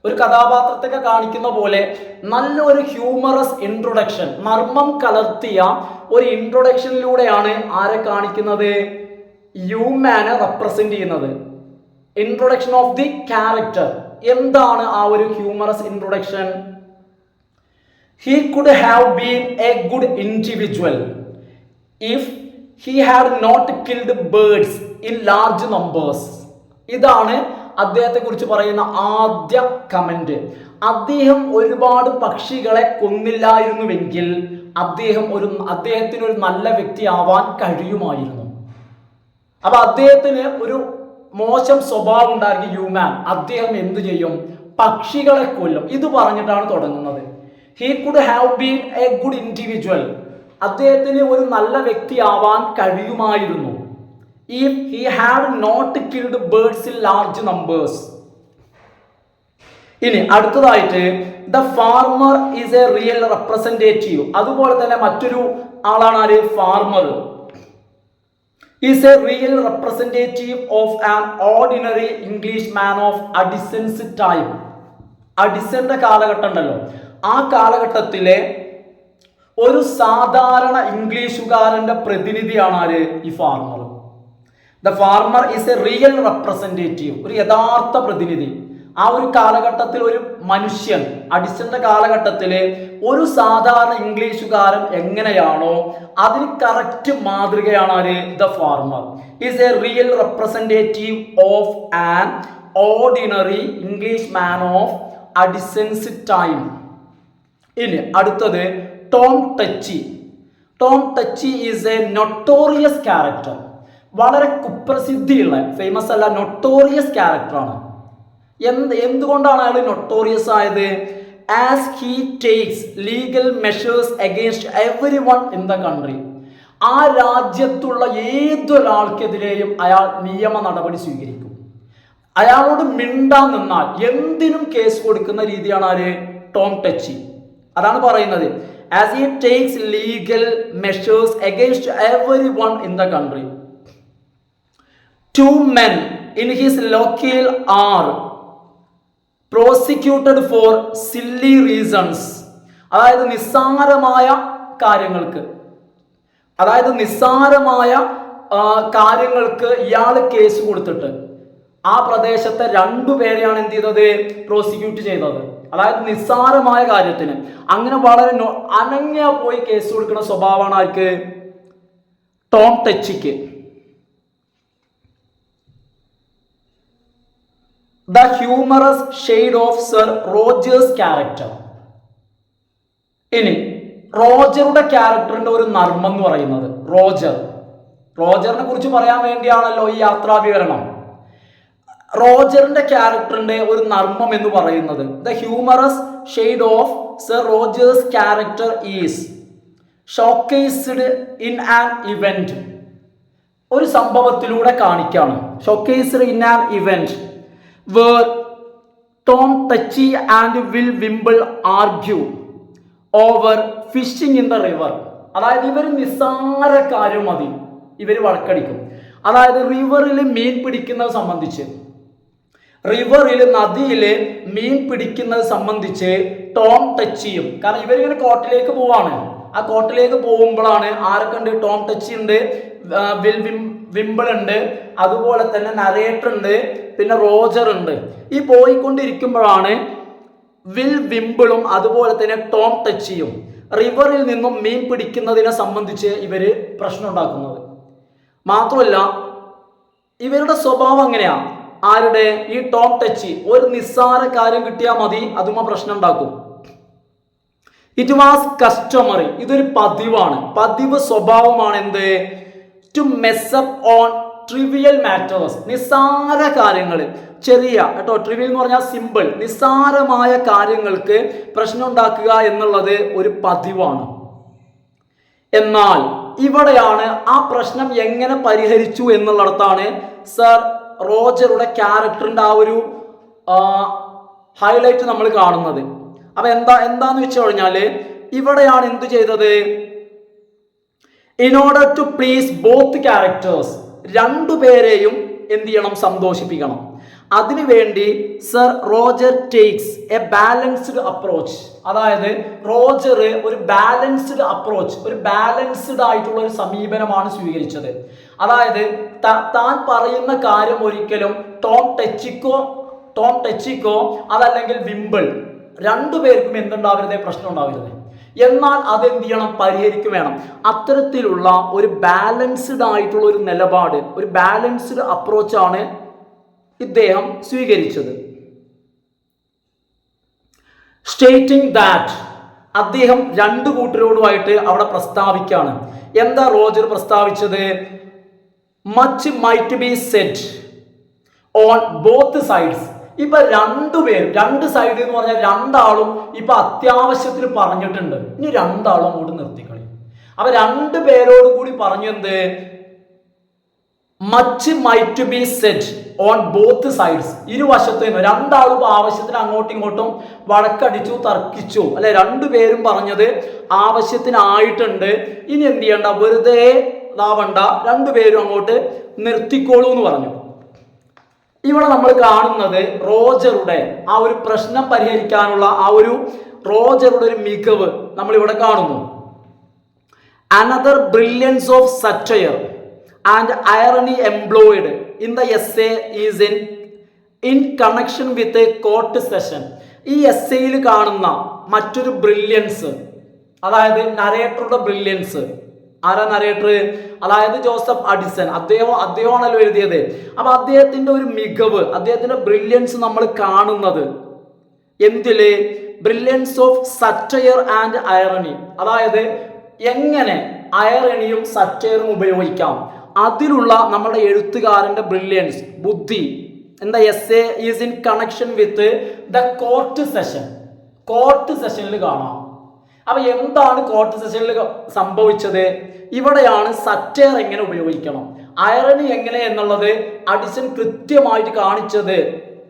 ഒരു കഥാപാത്രത്തെ കാണിക്കുന്ന പോലെ നല്ലൊരു ഹ്യൂമറസ് ഇൻട്രൊഡക്ഷൻ, നർമ്മം കലർത്തിയ ഒരു ഇൻട്രൊഡക്ഷനിലൂടെയാണ് ആരെ കാണിക്കുന്നത്? ഹ്യൂമാനെ റെപ്രസെന്റ് ചെയ്യുന്നത്. Introduction of the character. എന്താണ് ആ ഒരു humorous introduction? He could have been a good individual if he had not killed birds in large numbers. ഇതാണ് അദ്ദേഹത്തെ കുറിച്ച് പറയുന്ന ആദ്യ കമന്റ്. അദ്ദേഹം ഒരുപാട് പക്ഷികളെ കൊന്നില്ലായിരുന്നുവെങ്കിൽ അദ്ദേഹത്തിന് ഒരു നല്ല വ്യക്തിയാവാൻ കഴിയുമായിരുന്നു. അപ്പൊ അദ്ദേഹത്തിന് ഒരു മോശം സ്വഭാവം ഉണ്ടായിരുന്ന ഹ്യൂമാൻ, അദ്ദേഹം എന്തു ചെയ്യും? പക്ഷികളെ കൊല്ലും. ഇത് പറഞ്ഞിട്ടാണ് തുടങ്ങുന്നത്. He could have been a good individual. അദ്ദേഹത്തിന് ഒരു നല്ല വ്യക്തിയാവാൻ കഴിയുമായിരുന്നു. if he had not killed birds in large numbers. ഇനി അടുത്തതായിട്ട് the farmer is a real representative. അതുപോലെ തന്നെ മറ്റൊരു ആളാണ് ആര്? Farmer is a real representative of an ordinary English man of Addison's time. അഡിസന്റെ കാലഘട്ടം ഉണ്ടല്ലോ, ആ കാലഘട്ടത്തിലെ ഒരു സാധാരണ ഇംഗ്ലീഷുകാരന്റെ പ്രതിനിധിയാണ് ആര്? ഈ farmer. The farmer is a real representative, ഒരു യഥാർത്ഥ പ്രതിനിധി. ആ ഒരു കാലഘട്ടത്തിൽ ഒരു മനുഷ്യൻ, അഡിസന്റെ കാലഘട്ടത്തില് ഒരു സാധാരണ ഇംഗ്ലീഷുകാരൻ എങ്ങനെയാണോ അതിന് കറക്റ്റ് മാതൃകയാണ് ആര്? The farmer is a real representative of an ordinary English man of Addison's time. ഇനി അടുത്തത് Tom Touchy. Tom Touchy is a notorious character. വളരെ കുപ്രസിദ്ധിയുള്ള, ഫേമസ് അല്ല, നൊട്ടോറിയസ് ക്യാരക്ടറാണ്. എന്തുകൊണ്ടാണ് അയാൾ നൊട്ടോറിയസ് ആയത്? As he takes legal measures against every one in the country. ആ രാജ്യത്തുള്ള ഏതൊരാൾക്കെതിരെയും അയാൾ നിയമ നടപടി സ്വീകരിക്കും. അയാളോട് മിണ്ടാൻ നിന്നാൽ എന്തിനും കേസ് കൊടുക്കുന്ന രീതിയാണ് ആര്? ടോം ടച്ചി. അതാണ് പറയുന്നത്, as he takes legal measures against every one in the country. 2 men in his locale are prosecuted for silly reasons. അതായത് നിസ്സാരമായ കാര്യങ്ങൾക്ക് ഇയാൾ കേസ് കൊടുത്തിട്ട് ആ പ്രദേശത്തെ 2 പേരെയാണ് എന്ത് ചെയ്തത്? പ്രോസിക്യൂട്ട് ചെയ്തത്. അതായത് നിസ്സാരമായ കാര്യത്തിന്. അങ്ങനെ വളരെ അനങ്ങ പോയി കേസ് കൊടുക്കുന്ന സ്വഭാവമാണ് ആർക്ക്? Tom ടച്ചിക്ക്. The humorous shade of Sir Roger's character. ഇനി റോജറുടെ ക്യാരക്ടറിന്റെ ഒരു നർമ്മം എന്ന് പറയുന്നത്, റോജറിനെ കുറിച്ച് പറയാൻ വേണ്ടിയാണല്ലോ ഈ യാത്രാവിവരണം. റോജറിന്റെ ക്യാരക്ടറിന്റെ ഒരു നർമ്മം എന്ന് പറയുന്നത്, the humorous shade of sir Roger's character is showcased in an event. ഒരു സംഭവത്തിലൂടെ കാണിക്കാണ്. Showcased in an event where Tom Touchy and Will Wimble argue over fishing in the river. അതായത് ഇവർ നിസ്സാര കാര്യം മതി ഇവർ വഴക്കടിക്കും. അതായത് റിവറിൽ മീൻ പിടിക്കുന്നത് സംബന്ധിച്ച്, നദിയിൽ മീൻ പിടിക്കുന്നത് സംബന്ധിച്ച് ടോം ടച്ചിയും, കാരണം ഇവരിങ്ങനെ കോർട്ടിലേക്ക് പോവാണ്. ആ കോർട്ടിലേക്ക് പോകുമ്പോഴാണ് ആരൊക്കെ ഉണ്ട്? ടോം ടച്ചി ഉണ്ട്, വിംബിൾ ഉണ്ട്, അതുപോലെ തന്നെ നരേറ്റർ ഉണ്ട്, പിന്നെ റോജർ ഉണ്ട്. ഈ പോയിക്കൊണ്ടിരിക്കുമ്പോഴാണ് വിൽ വിംബിളും അതുപോലെ തന്നെ ടോം ടച്ചിയും റിവറിൽ നിന്നും മീൻ പിടിക്കുന്നതിനെ സംബന്ധിച്ച് ഇവര് പ്രശ്നം ഉണ്ടാക്കുന്നത്. മാത്രമല്ല ഇവരുടെ സ്വഭാവം എങ്ങനെയാ? ആരുടെ? ഈ ടോം ടച്ചി ഒരു നിസ്സാര കാര്യം കിട്ടിയാൽ മതി, അതുമാ പ്രശ്നം ഉണ്ടാക്കും. ഇറ്റ് വാസ് കസ്റ്റമറി, ഇതൊരു പതിവ് സ്വഭാവമാണ്. എന്ത്? To mess up on trivial matters, നിസ്സാര കാര്യങ്ങൾ, ചെറിയ കേട്ടോ, ട്രിവിയൽ എന്ന് പറഞ്ഞാൽ സിമ്പിൾ, നിസ്സാരമായ കാര്യങ്ങൾക്ക് പ്രശ്നം ഉണ്ടാക്കുക എന്നുള്ളത് ഒരു പതിവാണ്. എന്നാൽ ഇവിടെയാണ് ആ പ്രശ്നം എങ്ങനെ പരിഹരിച്ചു എന്നുള്ളിടത്താണ് സർ റോജറുടെ ക്യാരക്ടറിന്റെ ആ ഒരു ഹൈലൈറ്റ് നമ്മൾ കാണുന്നത്. അപ്പൊ എന്താന്ന് വെച്ച് കഴിഞ്ഞാല് ഇവിടെയാണ് എന്ത് ചെയ്തത്? In order to please both characters, 2 പേരെയും എന്ത് ചെയ്യണം? സന്തോഷിപ്പിക്കണം. അതിനുവേണ്ടി sir Roger takes a balanced approach. അതായത് റോജർ ഒരു ബാലൻസ്ഡ് അപ്രോച്ച്, ഒരു ബാലൻസ്ഡ് ആയിട്ടുള്ള ഒരു സമീപനമാണ് സ്വീകരിച്ചത്. അതായത് താൻ പറയുന്ന കാര്യം ഒരിക്കലും ടോം ടച്ചിക്കോ അതല്ലെങ്കിൽ വിംബിൾ 2 പേർക്കും എന്തുണ്ടാവരുത്? പ്രശ്നം ഉണ്ടാവരുത്. എന്നാൽ അതെന്ത് ചെയ്യണം? പരിഹരിക്കും വേണം. അത്തരത്തിലുള്ള ഒരു ബാലൻസ്ഡ് ആയിട്ടുള്ള ഒരു നിലപാട്, ഒരു ബാലൻസ്ഡ് അപ്രോച്ചാണ് ഇദ്ദേഹം സ്വീകരിച്ചത്. സ്റ്റേറ്റിംഗ് ദാറ്റ്, അദ്ദേഹം 2 കൂട്ടരോടുമായിട്ട് അവിടെ പ്രസ്താവിക്കാണ്. എന്താ റോജർ പ്രസ്താവിച്ചത്? Much might be said on both sides. ഇപ്പൊ 2 സൈഡ് എന്ന് പറഞ്ഞാൽ 2 ആളും ഇപ്പൊ അത്യാവശ്യത്തിന് പറഞ്ഞിട്ടുണ്ട്. ഇനി 2 ആളും കൂടി നിർത്തിക്കളി. അപ്പൊ 2 പേരോട് കൂടി പറഞ്ഞു എന്ത്? Much might be said on both sides. ഇരുവശത്തു നിന്നും രണ്ടാളും ആവശ്യത്തിന് അങ്ങോട്ടും ഇങ്ങോട്ടും വഴക്കടിച്ചു, തർക്കിച്ചു, അല്ലെ? രണ്ടുപേരും പറഞ്ഞത് ആവശ്യത്തിനായിട്ടുണ്ട്. ഇനി എന്ത് ചെയ്യണ്ട, വെറുതെ ഇതാവണ്ട, രണ്ടുപേരും അങ്ങോട്ട് നിർത്തിക്കോളൂ എന്ന് പറഞ്ഞു. ഇവിടെ നമ്മൾ കാണുന്നത് റോജറുടെ ആ ഒരു പ്രശ്നം പരിഹരിക്കാനുള്ള ആ ഒരു റോജറുടെ ഒരു മികവ് നമ്മൾ ഇവിടെ കാണുന്നു. Another brilliance of satire and irony employed in the essay is in connection with a court session. ഈ എസ്സേയിൽ കാണുന്ന മറ്റൊരു ബ്രില്യൻസ്, അതായത് നരേറ്ററുടെ ബ്രില്യൻസ്. ആരാ നരേറ്റർ? അതായത് ജോസഫ് അഡിസൺ. അദ്ദേഹമാണല്ലോ എഴുതിയത്. അപ്പൊ അദ്ദേഹത്തിന്റെ ഒരു മികവ്, അദ്ദേഹത്തിന്റെ ബ്രില്യൻസ് നമ്മൾ കാണുന്നത് എന്തില്? Brilliance of satire and irony. അതായത് എങ്ങനെ അയറണിയും സറ്റയറും ഉപയോഗിക്കാം, അതിലുള്ള നമ്മുടെ എഴുത്തുകാരന്റെ ബ്രില്യൻസ്, ബുദ്ധി. എന്താ? Essay is in connection with the court session. Court സെഷനിൽ കാണാം. അപ്പൊ എന്താണ് കോർട്ട് സെഷനിൽ സംഭവിച്ചത്? ഇവിടെയാണ് സറ്റയർ എങ്ങനെ ഉപയോഗിക്കണം, അയറണി എങ്ങനെ എന്നുള്ളത് അഡിസൺ കൃത്യമായിട്ട് കാണിച്ചത്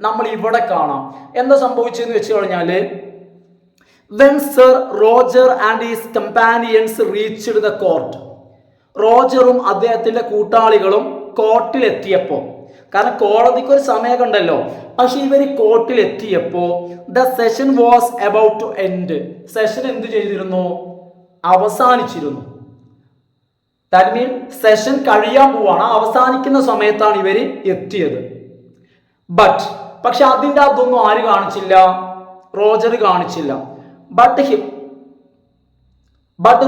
നമ്മൾ ഇവിടെ കാണാം. എന്താ സംഭവിച്ചതെന്ന് വെച്ച് കഴിഞ്ഞാല്, when Sir Roger and his companions reached the court, റോജറും അദ്ദേഹത്തിന്റെ കൂട്ടാളികളും കോർട്ടിലെത്തിയപ്പോ, കാരണം കോടതിക്ക് ഒരു സമയമൊക്കെ ഉണ്ടല്ലോ, പക്ഷെ ഇവർ കോർട്ടിലെത്തിയപ്പോ the session was about to end. Session എന്ത് ചെയ്തിരുന്നു? അവസാനിച്ചിരുന്നു. ദാറ്റ് മീൻ സെഷൻ കഴിയാൻ പോവാണ്, അവസാനിക്കുന്ന സമയത്താണ് ഇവര് എത്തിയത്. പക്ഷെ അതിൻ്റെ അതൊന്നും ആര് കാണിച്ചില്ല? റോജർ കാണിച്ചില്ല. ബട്ട്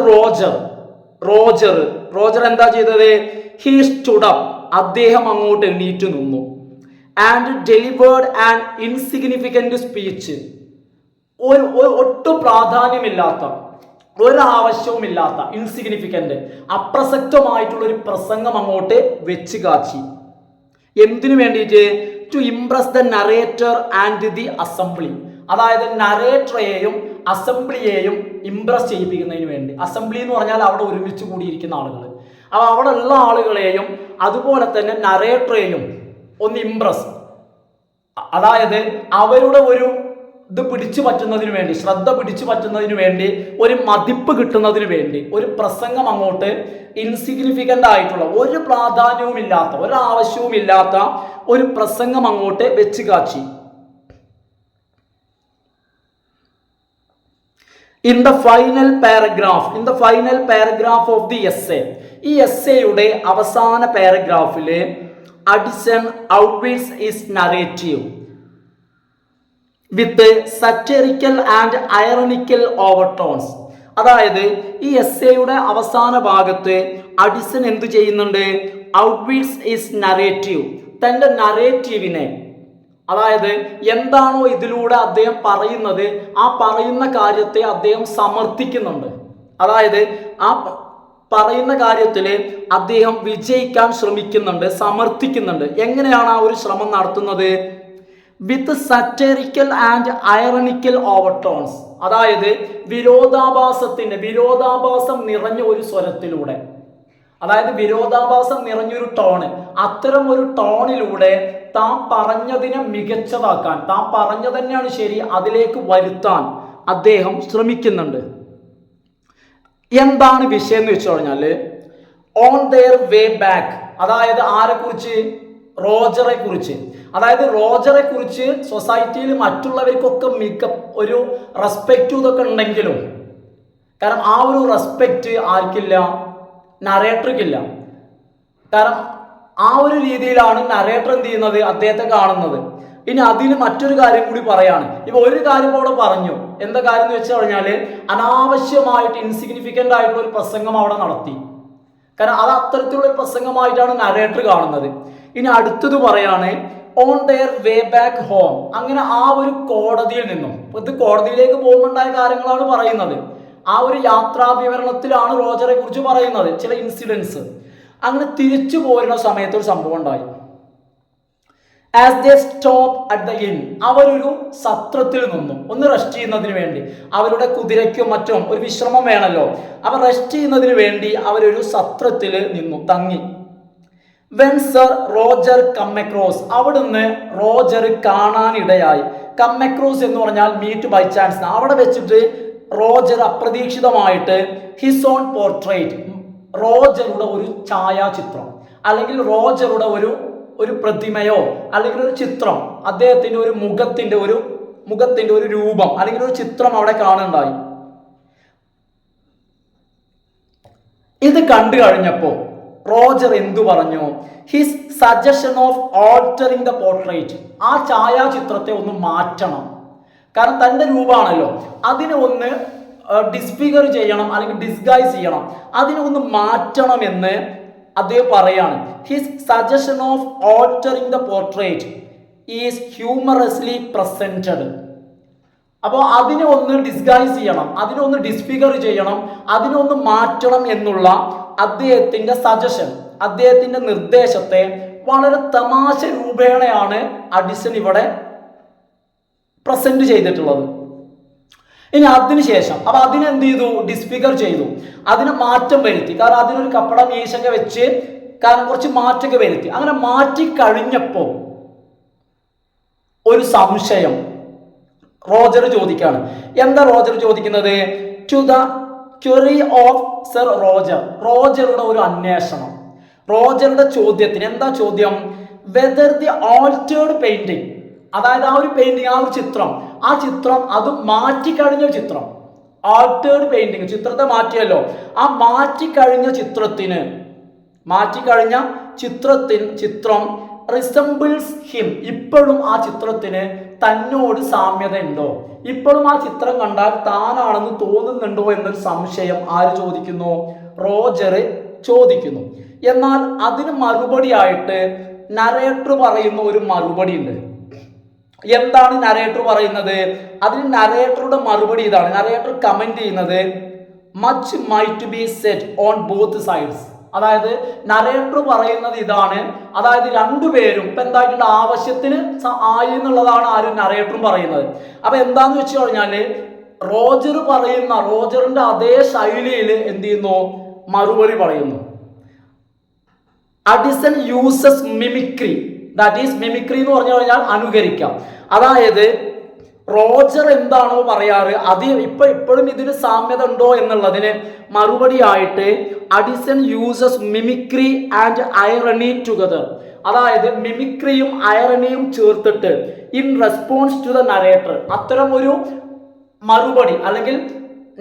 റോജർ എന്താ ചെയ്തത്? He stood up. അദ്ദേഹം അങ്ങോട്ട് എണീറ്റ് നിന്നു. And delivered an insignificant speech. ഒട്ടും പ്രാധാന്യമില്ലാത്ത, ഒരാവശ്യവുമില്ലാത്ത, ഇൻസിഗ്നിഫിക്കന്റ്, അപ്രസക്തമായിട്ടുള്ള ഒരു പ്രസംഗം അങ്ങോട്ട് വെച്ച് കാച്ചി. എന്തിനു വേണ്ടിയിട്ട്? To impress the narrator and the assembly. അതായത് നരേറ്ററെയും അസംബ്ലിയെയും ഇംപ്രസ് ചെയ്യിപ്പിക്കുന്നതിന് വേണ്ടി. അസംബ്ലി എന്ന് പറഞ്ഞാൽ അവിടെ ഒരുമിച്ച് കൂടിയിരിക്കുന്ന ആളുകൾ. അപ്പോൾ അവിടെ ഉള്ള ആളുകളെയും അതുപോലെ തന്നെ നരേറ്ററെയും ഒന്ന് ഇംപ്രസ്, അതായത് അവരുടെ ഒരു ഇത് പിടിച്ചു പറ്റുന്നതിന് വേണ്ടി, ശ്രദ്ധ പിടിച്ചു പറ്റുന്നതിന് വേണ്ടി, ഒരു മതിപ്പ് കിട്ടുന്നതിന് വേണ്ടി ഒരു പ്രസംഗം അങ്ങോട്ട് ഇൻസിഗ്നിഫിക്കൻ്റ് ആയിട്ടുള്ള, ഒരു പ്രാധാന്യവുമില്ലാത്ത, ഒരാവശ്യവുമില്ലാത്ത ഒരു പ്രസംഗം അങ്ങോട്ട് വെച്ച് കാച്ചി. In the final paragraph of the essay, ഈ എസ്സേയുടെ അവസാന പാരഗ്രാഫില് Addison outwits his narrative with satirical and ironical overtones. അതായത് ഈ എസ്സേയുടെ അവസാന ഭാഗത്ത് അഡിസൺ എന്ത് ചെയ്യുന്നുണ്ട്? ഔട്ട്വിറ്റ്സ് ഹിസ് നറേറ്റീവ്, തൻ്റെ നറേറ്റീവിനെ, അതായത് എന്താണോ ഇതിലൂടെ അദ്ദേഹം പറയുന്നത്, ആ പറയുന്ന കാര്യത്തെ അദ്ദേഹം സമർത്ഥിക്കുന്നുണ്ട്. അതായത് ആ പറയുന്ന കാര്യത്തിൽ അദ്ദേഹം വിജയിക്കാൻ ശ്രമിക്കുന്നുണ്ട്, സമർത്ഥിക്കുന്നുണ്ട്. എങ്ങനെയാണ് ആ ഒരു ശ്രമം നടത്തുന്നത്? വിത്ത് സറ്ററിക്കൽ ആൻഡ് ഐറണിക്കൽ ഓവർടോൺസ്. അതായത് വിരോധാഭാസം നിറഞ്ഞ ഒരു സ്വരത്തിലൂടെ, അതായത് വിരോധാഭാസം നിറഞ്ഞൊരു ടോണ്, അത്തരം ഒരു ടോണിലൂടെ താൻ പറഞ്ഞതിനെ മികച്ചതാക്കാൻ, താൻ പറഞ്ഞു തന്നെയാണ് ശരി, അതിലേക്ക് വരുത്താൻ അദ്ദേഹം ശ്രമിക്കുന്നുണ്ട്. എന്താണ് വിഷയം എന്ന് വെച്ച് കഴിഞ്ഞാൽ, ഓൺ ദെയർ വേ ബാക്ക്, അതായത് ആരെക്കുറിച്ച്? റോജറെ കുറിച്ച്. അതായത് റോജറെ കുറിച്ച് സൊസൈറ്റിയിൽ മറ്റുള്ളവർക്കൊക്കെ ഒരു റെസ്പെക്റ്റ് ഇതൊക്കെ ഉണ്ടെങ്കിലും, കാരണം ആ ഒരു റെസ്പെക്റ്റ് ആർക്കില്ല? നരേറ്റർക്കില്ല. കാരണം ആ ഒരു രീതിയിലാണ് നരേറ്റർ എന്ത് ചെയ്യുന്നത്? അദ്ദേഹത്തെ കാണുന്നത്. ഇനി അതിന് മറ്റൊരു കാര്യം കൂടി പറയാണ്. ഇപ്പൊ ഒരു കാര്യം അവിടെ പറഞ്ഞു. എന്താ കാര്യം എന്ന് വെച്ച് കഴിഞ്ഞാൽ, അനാവശ്യമായിട്ട് ഇൻസിഗ്നിഫിക്കൻ്റ് ആയിട്ടുള്ള ഒരു പ്രസംഗം അവിടെ നടത്തി. കാരണം അത് അത്തരത്തിലുള്ള ഒരു പ്രസംഗമായിട്ടാണ് നരേറ്റർ കാണുന്നത്. ഇനി അടുത്തത് പറയാണ്, on their way back home. അങ്ങനെ ആ ഒരു കോടതിയിൽ നിന്നും, ഇത് കോടതിയിലേക്ക് പോകുമ്പോണ്ടായ കാര്യങ്ങളാണ് പറയുന്നത്. ആ ഒരു യാത്രാ വിവരണത്തിലാണ് റോജറെ കുറിച്ച് പറയുന്നത്, ചില ഇൻസിഡൻസ്. അങ്ങനെ തിരിച്ചു പോരുന്ന സമയത്ത് ഒരു സംഭവം ഉണ്ടായി. As they stop at the in, അവരൊരു സത്രത്തിൽ നിന്നും ഒന്ന് റെസ്റ്റ് ചെയ്യുന്നതിന് വേണ്ടി, അവരുടെ കുതിരയ്ക്കും മറ്റും ഒരു വിശ്രമം വേണമല്ലോ, അവർ റെസ്റ്റ് ചെയ്യുന്നതിന് വേണ്ടി അവരൊരു സത്രത്തിൽ നിന്നു തങ്ങി. When sir Roger come across, അവിടുന്ന് റോജർ കാണാനിടയായി. കം അക്രോസ് എന്ന് പറഞ്ഞാൽ മീറ്റ് ബൈ ചാൻസ്. അവിടെ വെച്ചിട്ട് റോജർ അപ്രതീക്ഷിതമായിട്ട് ഹിസ് ഓൺ പോർട്രേറ്റ്, റോജറുടെ ഒരു ഛായാചിത്രം അല്ലെങ്കിൽ റോജറുടെ ഒരു പ്രതിമയോ അല്ലെങ്കിൽ ഒരു ചിത്രം, അദ്ദേഹത്തിന്റെ ഒരു മുഖത്തിന്റെ ഒരു രൂപം അല്ലെങ്കിൽ ഒരു ചിത്രം അവിടെ കാണുന്നുണ്ടായി. ഇത് കണ്ടു കഴിഞ്ഞപ്പോ റോജർ എന്തു പറഞ്ഞു? His suggestion of altering the portrait, ആ ഛായാചിത്രത്തെ ഒന്ന് മാറ്റണം. കാരണം തന്റെ രൂപമാണല്ലോ, അതിനെ ഒന്ന് ഡിസ്ഫിഗർ ചെയ്യണം അല്ലെങ്കിൽ ഡിസ്ഗൈസ് ചെയ്യണം, അതിനെ ഒന്ന് മാറ്റണമെന്ന് അദ്ദേഹം പറയാണ്. His suggestion of altering the portrait is humorously presented. അപ്പോൾ അതിനെ ഒന്ന് ഡിസ്ഗൈസ് ചെയ്യണം, അതിനെ ഒന്ന് ഡിസ്ഫിഗർ ചെയ്യണം, അതിനെ ഒന്ന് മാറ്റണം എന്നുള്ള അദ്ദേഹത്തിന്റെ സജഷൻ, അദ്ദേഹത്തിന്റെ നിർദ്ദേശത്തെ വളരെ തമാശ രൂപേണയാണ് അഡിസൺ ഇവിടെ പ്രസന്റ് ചെയ്തിട്ടുള്ളത്. ഇനി അതിനുശേഷം അപ്പൊ അതിനെന്ത് ചെയ്തു? ഡിസ്ഫിഗർ ചെയ്തു, അതിനെ മാറ്റം വരുത്തി. കാരണം അതിനൊരു കപ്പട മീശൊക്കെ വെച്ച് കാരണം കുറച്ച് മാറ്റമൊക്കെ വരുത്തി. അങ്ങനെ മാറ്റി കഴിഞ്ഞപ്പോ ഒരു സംശയം റോജർ ചോദിക്കാണ്. എന്താ റോജർ ചോദിക്കുന്നത്? To the query of sir Roger, റോജറുടെ ഒരു അന്വേഷണം. റോജറുടെ ചോദ്യത്തിന് എന്താ ചോദ്യം? വെദർ ദി ആൾട്ടേർഡ് പെയിന്റിംഗ്, അതായത് ആ ഒരു പെയിന്റിങ്, ആ ഒരു ചിത്രം, അത് മാറ്റിക്കഴിഞ്ഞ ചിത്രം, ആൾട്ടേർഡ് പെയിന്റിങ്, ചിത്രത്തെ മാറ്റിയല്ലോ, ആ മാറ്റിക്കഴിഞ്ഞ ചിത്രം റിസംബിൾസ് ഹിം, ഇപ്പോഴും ആ ചിത്രത്തിന് തന്നോട് സാമ്യത ഉണ്ടോ, ഇപ്പോഴും ആ ചിത്രം കണ്ടാൽ താനാണെന്ന് തോന്നുന്നുണ്ടോ എന്നൊരു സംശയം ആര് ചോദിക്കുന്നു? റോജർ ചോദിക്കുന്നു. എന്നാൽ അതിന് മറുപടിയായിട്ട് നരേറ്റർ പറയുന്ന ഒരു മറുപടി ഉണ്ട്. എന്താണ് നരേറ്റർ പറയുന്നത്? അതിന് നരേറ്ററുടെ മറുപടി ഇതാണ്. നരേറ്റർ കമന്റ് ചെയ്യുന്നത് much might B set on both sides. അതായത് നരേറ്റർ പറയുന്നത് ഇതാണ്, അതായത് രണ്ടുപേരും ഇപ്പൊ എന്തായിട്ടുണ്ട്, ആവശ്യത്തിന് ആയി എന്നുള്ളതാണ് ആരും നരേറ്ററും പറയുന്നത്. അപ്പൊ എന്താന്ന് വെച്ച് കഴിഞ്ഞാല് റോജറിന്റെ അതേ ശൈലിയിൽ എന്ത് ചെയ്യുന്നു? മറുപടി പറയുന്നു. Addison uses mimicry, that is mimicry എന്ന് പറഞ്ഞു കഴിഞ്ഞാൽ അനുകരിക്കാം. അതായത് റോജർ എന്താണോ പറയാറ് അത് ഇപ്പോഴും ഇതിന് സാമ്യത ഉണ്ടോ എന്നുള്ളതിന് മറുപടിയായിട്ട് Addison uses mimicry and irony together, അതായത് മിമിക്രിയും ഐറണിയും ചേർത്തിട്ട് in response to the narrator, അത്തരം ഒരു മറുപടി അല്ലെങ്കിൽ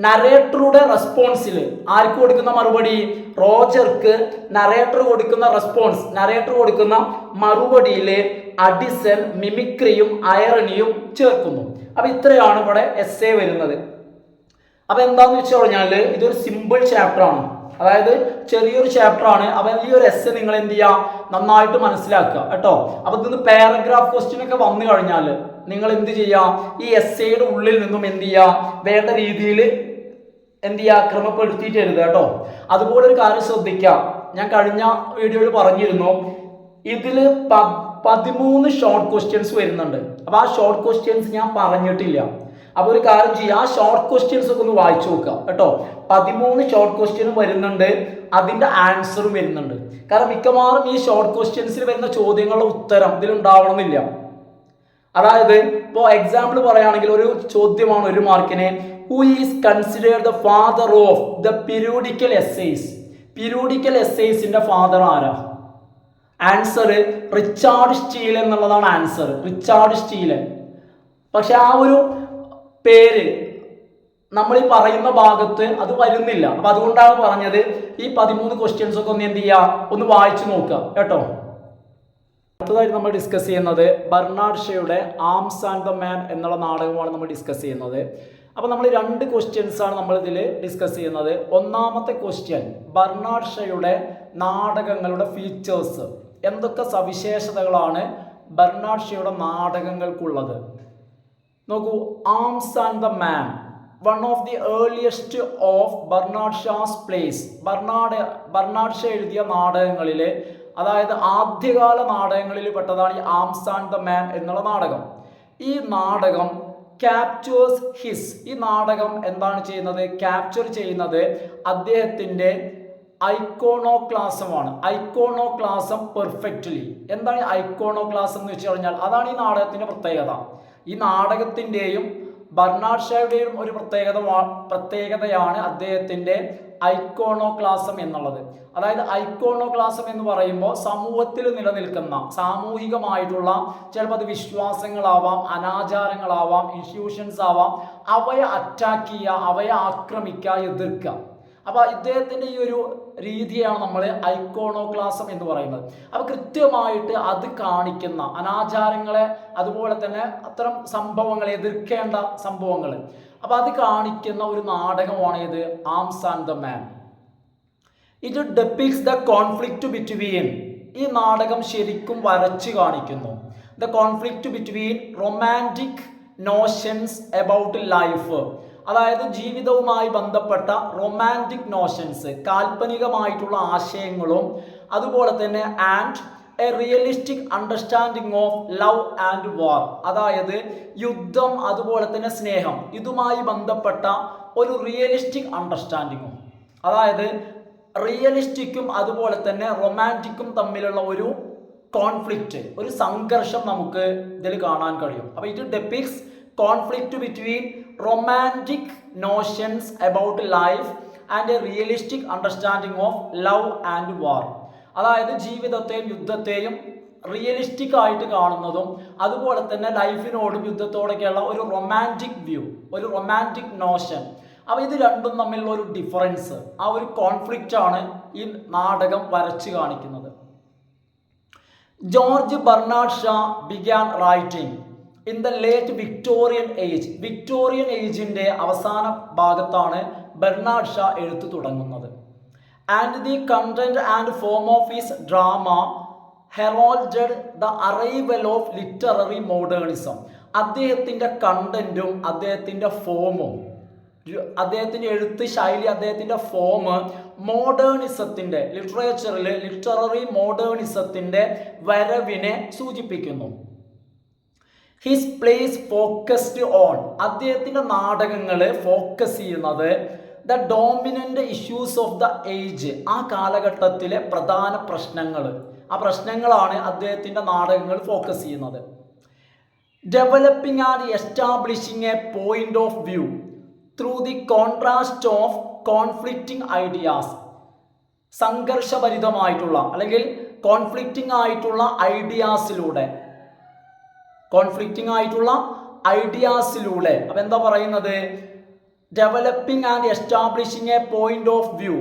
നരേറ്ററുടെ റെസ്പോൺസിൽ ആർക്ക് കൊടുക്കുന്ന മറുപടി? റോജർക്ക് നരേറ്റർ കൊടുക്കുന്ന മറുപടിയില് അഡിസൺ മിമിക്രിയും ഐറണിയും ചേർക്കുന്നു. അപ്പൊ ഇത്രയാണ് ഇവിടെ എസ്സേ വരുന്നത്. അപ്പൊ എന്താന്ന് വെച്ച് കഴിഞ്ഞാല് ഇതൊരു സിമ്പിൾ ചാപ്റ്റർ ആണ്, അതായത് ചെറിയൊരു ചാപ്റ്റർ ആണ്. അപ്പൊ ഈ ഒരു എസ്സേ നിങ്ങൾ എന്ത് ചെയ്യുക? നന്നായിട്ട് മനസ്സിലാക്കുക കേട്ടോ. അപ്പൊ ഇതിന് പാരഗ്രാഫ് ക്വസ്റ്റ്യൻ ഒക്കെ വന്നു കഴിഞ്ഞാൽ നിങ്ങൾ എന്ത് ചെയ്യുക? ഈ എസ്സേയുടെ ഉള്ളിൽ നിന്നും എന്ത് ചെയ്യുക? വേണ്ട രീതിയിൽ എന്ത് ചെയ്യുക? ക്രമപ്പെടുത്തിയിട്ട് എഴുതുക കേട്ടോ. അതുപോലെ ഒരു കാര്യം ശ്രദ്ധിക്കുക, ഞാൻ കഴിഞ്ഞ വീഡിയോയിൽ പറഞ്ഞിരുന്നു, ഇതില് 13 ഷോർട്ട് ക്വസ്റ്റ്യൻസ് വരുന്നുണ്ട്. അപ്പൊ ആ ഷോർട്ട് ക്വസ്റ്റ്യൻസ് ഞാൻ പറഞ്ഞിട്ടില്ല. അപ്പൊ ഒരു കാര്യം ചെയ്യുക, ആ ഷോർട്ട് ക്വസ്റ്റ്യൻസ് ഒക്കെ ഒന്ന് വായിച്ചു നോക്കുക കേട്ടോ. 13 ഷോർട്ട് ക്വസ്റ്റ്യനും വരുന്നുണ്ട്, അതിന്റെ ആൻസറും വരുന്നുണ്ട്. കാരണം മിക്കവാറും ഈ ഷോർട്ട് ക്വസ്റ്റ്യൻസിൽ വരുന്ന ചോദ്യങ്ങളുടെ ഉത്തരം ഇതിലുണ്ടാവണമെന്നില്ല. അതായത് ഇപ്പോൾ എക്സാമ്പിൾ പറയുകയാണെങ്കിൽ ഒരു ചോദ്യമാണ് 1 മാർക്കിന്, who is considered the father of the periodical essays, periodical എസ്സേസിന്റെ ഫാദർ ആരാ? ആൻസർ റിച്ചാർഡ് സ്റ്റീൽ എന്നുള്ളതാണ് ആൻസർ, റിച്ചാർഡ് സ്റ്റീൽ. പക്ഷെ ആ ഒരു പേര് നമ്മൾ ഈ പറയുന്ന ഭാഗത്ത് അത് വരുന്നില്ല. അപ്പൊ അതുകൊണ്ടാണ് പറഞ്ഞത് ഈ 13 ക്വസ്റ്റ്യൻസ് ഒക്കെ ഒന്ന് എന്ത് ചെയ്യുക? ഒന്ന് വായിച്ചു നോക്കുക കേട്ടോ. അടുത്തതായിട്ട് നമ്മൾ ഡിസ്കസ് ചെയ്യുന്നത് ബെർണാഡ് ഷേയുടെ ആംസ് ആൻഡ് ദ മാൻ എന്നുള്ള നാടകമാണ് നമ്മൾ ഡിസ്കസ് ചെയ്യുന്നത്. അപ്പോൾ നമ്മൾ 2 ക്വസ്റ്റ്യൻസ് ആണ് നമ്മൾ ഇതിൽ ഡിസ്കസ് ചെയ്യുന്നത്. ഒന്നാമത്തെ ക്വസ്റ്റ്യൻ, ബെർണാഡ് ഷേയുടെ നാടകങ്ങളുടെ ഫീച്ചേഴ്സ്, എന്തൊക്കെ സവിശേഷതകളാണ് ബെർണാഡ് ഷേയുടെ നാടകങ്ങൾക്കുള്ളത്? നോക്കൂ, arms and the man, one of the earliest of Bernard Shaw's plays. Bernard Shaw എഴുതിയ നാടകങ്ങളിൽ, അതായത് ആദ്യകാല നാടകങ്ങളിൽ പെട്ടതാണ് ഈ ആംസ് ആൻഡ് ദ മാൻ എന്നുള്ള നാടകം. ഈ നാടകം ക്യാപ്ചേഴ്സ് ഹിസ്, ഈ നാടകം എന്താണ് ചെയ്യുന്നത്? ക്യാപ്ചർ ചെയ്യുന്നത് അദ്ദേഹത്തിൻ്റെ ഐക്കോണോക്ലാസമാണ്. ഐക്കോണോക്ലാസം പെർഫെക്റ്റ്ലി. എന്താണ് ഐക്കോണോക്ലാസം എന്ന് വെച്ച് കഴിഞ്ഞാൽ അതാണ് ഈ നാടകത്തിന്റെ പ്രത്യേകത. ഈ നാടകത്തിന്റെയും ബർണാഡ് ഷായുടെയും ഒരു പ്രത്യേകതയാണ് അദ്ദേഹത്തിന്റെ ഐക്കോണോക്ലാസം എന്നുള്ളത്. അതായത് ഐക്കോണോക്ലാസം എന്ന് പറയുമ്പോൾ സമൂഹത്തിൽ നിലനിൽക്കുന്ന സാമൂഹികമായിട്ടുള്ള ചിലപ്പോൾ അത് വിശ്വാസങ്ങളാവാം, അനാചാരങ്ങളാവാം, ഇൻസ്റ്റിറ്റ്യൂഷൻസ് ആവാം, അവയെ അറ്റാക്ക് ചെയ്യുക, അവയെ ആക്രമിക്കുക, എതിർക്കുക. അപ്പൊ ഇദ്ദേഹത്തിന്റെ ഈ ഒരു രീതിയാണ് നമ്മൾ ഐക്കോണോക്ലാസം എന്ന് പറയുന്നത്. അപ്പൊ കൃത്യമായിട്ട് അത് കാണിക്കുന്ന അനാചാരങ്ങളെ, അതുപോലെ തന്നെ അത്തരം സംഭവങ്ങളെ, എതിർക്കേണ്ട സംഭവങ്ങൾ, അപ്പൊ അത് കാണിക്കുന്ന ഒരു നാടകമാണ് ഇത് arms and the man. It depicts the conflict between. ഈ നാടകം ശരിക്കും വരച്ചു കാണിക്കുന്നു the conflict between romantic notions about life. അതായത് ജീവിതവുമായി ബന്ധപ്പെട്ട റൊമാൻറ്റിക് നോഷൻസ്, കാൽപ്പനികമായിട്ടുള്ള ആശയങ്ങളും, അതുപോലെ തന്നെ and a realistic understanding of love and war. അതായത് യുദ്ധം, അതുപോലെ തന്നെ സ്നേഹം, ഇതുമായി ബന്ധപ്പെട്ട ഒരു റിയലിസ്റ്റിക് അണ്ടർസ്റ്റാൻഡിങ്ങും. അതായത് റിയലിസ്റ്റിക്കും അതുപോലെ തന്നെ റൊമാൻറ്റിക്കും തമ്മിലുള്ള ഒരു കോൺഫ്ലിക്റ്റ്, ഒരു സംഘർഷം നമുക്ക് ഇതിൽ കാണാൻ കഴിയും. അപ്പോൾ ഇത് ഡെപിക്ട്സ് conflict between romantic notions about life and a realistic understanding of love and war. അതായത് ജീവിതത്തെയും യുദ്ധത്തെയും റിയലിസ്റ്റിക് ആയിട്ട് കാണുന്നതും, അതുപോലെ തന്നെ ലൈഫിനോടും യുദ്ധത്തോടൊക്കെയുള്ള ഒരു റൊമാൻറ്റിക് വ്യൂ, ഒരു റൊമാൻറ്റിക് നോഷൻ. അപ്പോൾ ഇത് രണ്ടും തമ്മിലുള്ള ഒരു ഡിഫറൻസ്, ആ ഒരു കോൺഫ്ലിക്റ്റ് ആണ് ഈ നാടകം വരച്ചു കാണിക്കുന്നത്. George Bernard Shaw began writing in the late Victorian age. Victorian ഏജിൻ്റെ അവസാന ഭാഗത്താണ് ബെർണാഡ് ഷാ എഴുത്തു തുടങ്ങുന്നത്. And the content and form of his drama heralded the arrival of literary modernism. അദ്ദേഹത്തിൻ്റെ കണ്ടന്റും അദ്ദേഹത്തിൻ്റെ ഫോമും, അദ്ദേഹത്തിൻ്റെ എഴുത്ത് ശൈലി, അദ്ദേഹത്തിൻ്റെ ഫോം മോഡേണിസത്തിൻ്റെ, ലിറ്ററേച്ചറിൽ ലിറ്റററി മോഡേണിസത്തിൻ്റെ വരവിനെ സൂചിപ്പിക്കുന്നു. His place focused on. അദ്ദേഹത്തിൻ്റെ നാടകങ്ങൾ ഫോക്കസ് ചെയ്യുന്നത് the dominant issues of the age. ആ കാലഘട്ടത്തിലെ പ്രധാന പ്രശ്നങ്ങൾ, ആ പ്രശ്നങ്ങളാണ് അദ്ദേഹത്തിൻ്റെ നാടകങ്ങൾ ഫോക്കസ് ചെയ്യുന്നത്. Developing and establishing a point of view through the contrast of conflicting ideas. സംഘർഷഭരിതമായിട്ടുള്ള അല്ലെങ്കിൽ കോൺഫ്ലിക്റ്റിംഗ് ആയിട്ടുള്ള ഐഡിയാസിലൂടെ, അപ്പം എന്താ പറയുന്നത്? Developing and establishing a point of view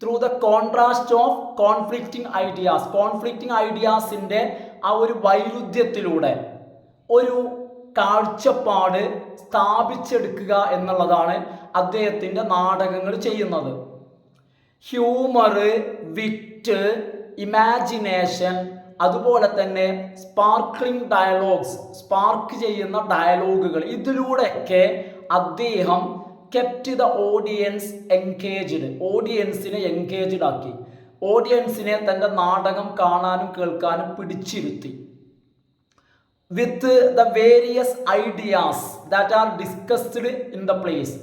through the contrast of conflicting ideas. Conflicting ഐഡിയാസിൻ്റെ ആ ഒരു വൈരുദ്ധ്യത്തിലൂടെ ഒരു കാഴ്ചപ്പാട് സ്ഥാപിച്ചെടുക്കുക എന്നുള്ളതാണ് അദ്ദേഹത്തിൻ്റെ നാടകങ്ങൾ ചെയ്യുന്നത്. ഹ്യൂമർ, വിറ്റ്, ഇമാജിനേഷൻ, അതുപോലെ തന്നെ സ്പാർക്ലിംഗ് ഡയലോഗ്സ്, സ്പാർക്ക് ചെയ്യുന്ന ഡയലോഗുകൾ, ഇതിലൂടെയൊക്കെ അദ്ദേഹം കെപ്റ്റ് ദ ഓഡിയൻസ് എൻഗേജ്ഡ്. ഓഡിയൻസിനെ എൻഗേജ്ഡ് ആക്കി, ഓഡിയൻസിനെ തൻ്റെ നാടകം കാണാനും കേൾക്കാനും പിടിച്ചിരുത്തി. With the various ideas that are discussed in the plays.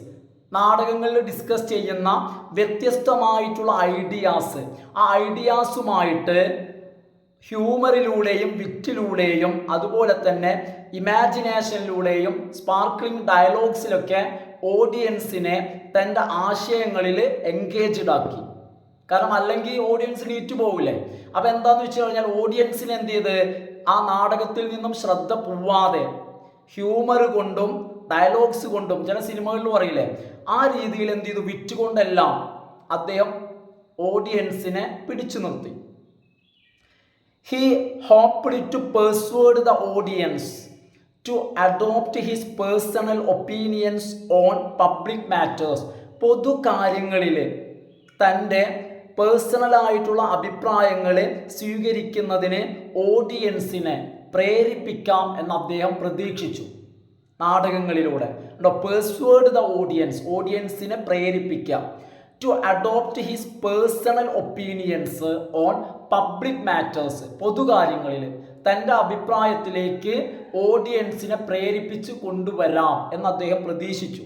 നാടകങ്ങളിൽ ഡിസ്കസ് ചെയ്യുന്ന വ്യത്യസ്തമായിട്ടുള്ള ഐഡിയാസ്, ആ ഐഡിയാസുമായിട്ട് ഹ്യൂമറിലൂടെയും വിറ്റിലൂടെയും അതുപോലെ തന്നെ ഇമാജിനേഷനിലൂടെയും സ്പാർക്ലിംഗ് ഡയലോഗ്സിലൊക്കെ ഓഡിയൻസിനെ തൻ്റെ ആശയങ്ങളിൽ എൻഗേജ്ഡ് ആക്കി. കാരണം അല്ലെങ്കിൽ ഓഡിയൻസ് നീറ്റ് പോകില്ലേ. അപ്പം എന്താണെന്ന് വെച്ച് കഴിഞ്ഞാൽ ഓഡിയൻസിന് എന്ത് ചെയ്ത് ആ നാടകത്തിൽ നിന്നും ശ്രദ്ധ പോവാതെ ഹ്യൂമർ കൊണ്ടും ഡയലോഗ്സ് കൊണ്ടും, ചില സിനിമകളിൽ പറയില്ലേ, ആ രീതിയിൽ എന്ത് ചെയ്തു, വിറ്റ് കൊണ്ടെല്ലാം അദ്ദേഹം ഓഡിയൻസിനെ പിടിച്ചു നിർത്തി. He hoped to persuade the audience to adopt his personal opinions on public matters. പൊതു കാര്യങ്ങളിൽ തൻ്റെ പേഴ്സണലായിട്ടുള്ള അഭിപ്രായങ്ങൾ സ്വീകരിക്കുന്നതിന് ഓഡിയൻസിനെ പ്രേരിപ്പിക്കാം എന്ന് അദ്ദേഹം പ്രതീക്ഷിച്ചു നാടകങ്ങളിലൂടെ. പെർസ്വേഡ് ദ ഓഡിയൻസ്, ഓഡിയൻസിനെ പ്രേരിപ്പിക്കാം. To adopt his personal opinions on public matters. പൊതുകാര്യങ്ങളിൽ തൻ്റെ അഭിപ്രായത്തിലേക്ക് ഓഡിയൻസിനെ പ്രേരിപ്പിച്ച് കൊണ്ടുവരാം എന്ന് അദ്ദേഹം പ്രതീക്ഷിച്ചു.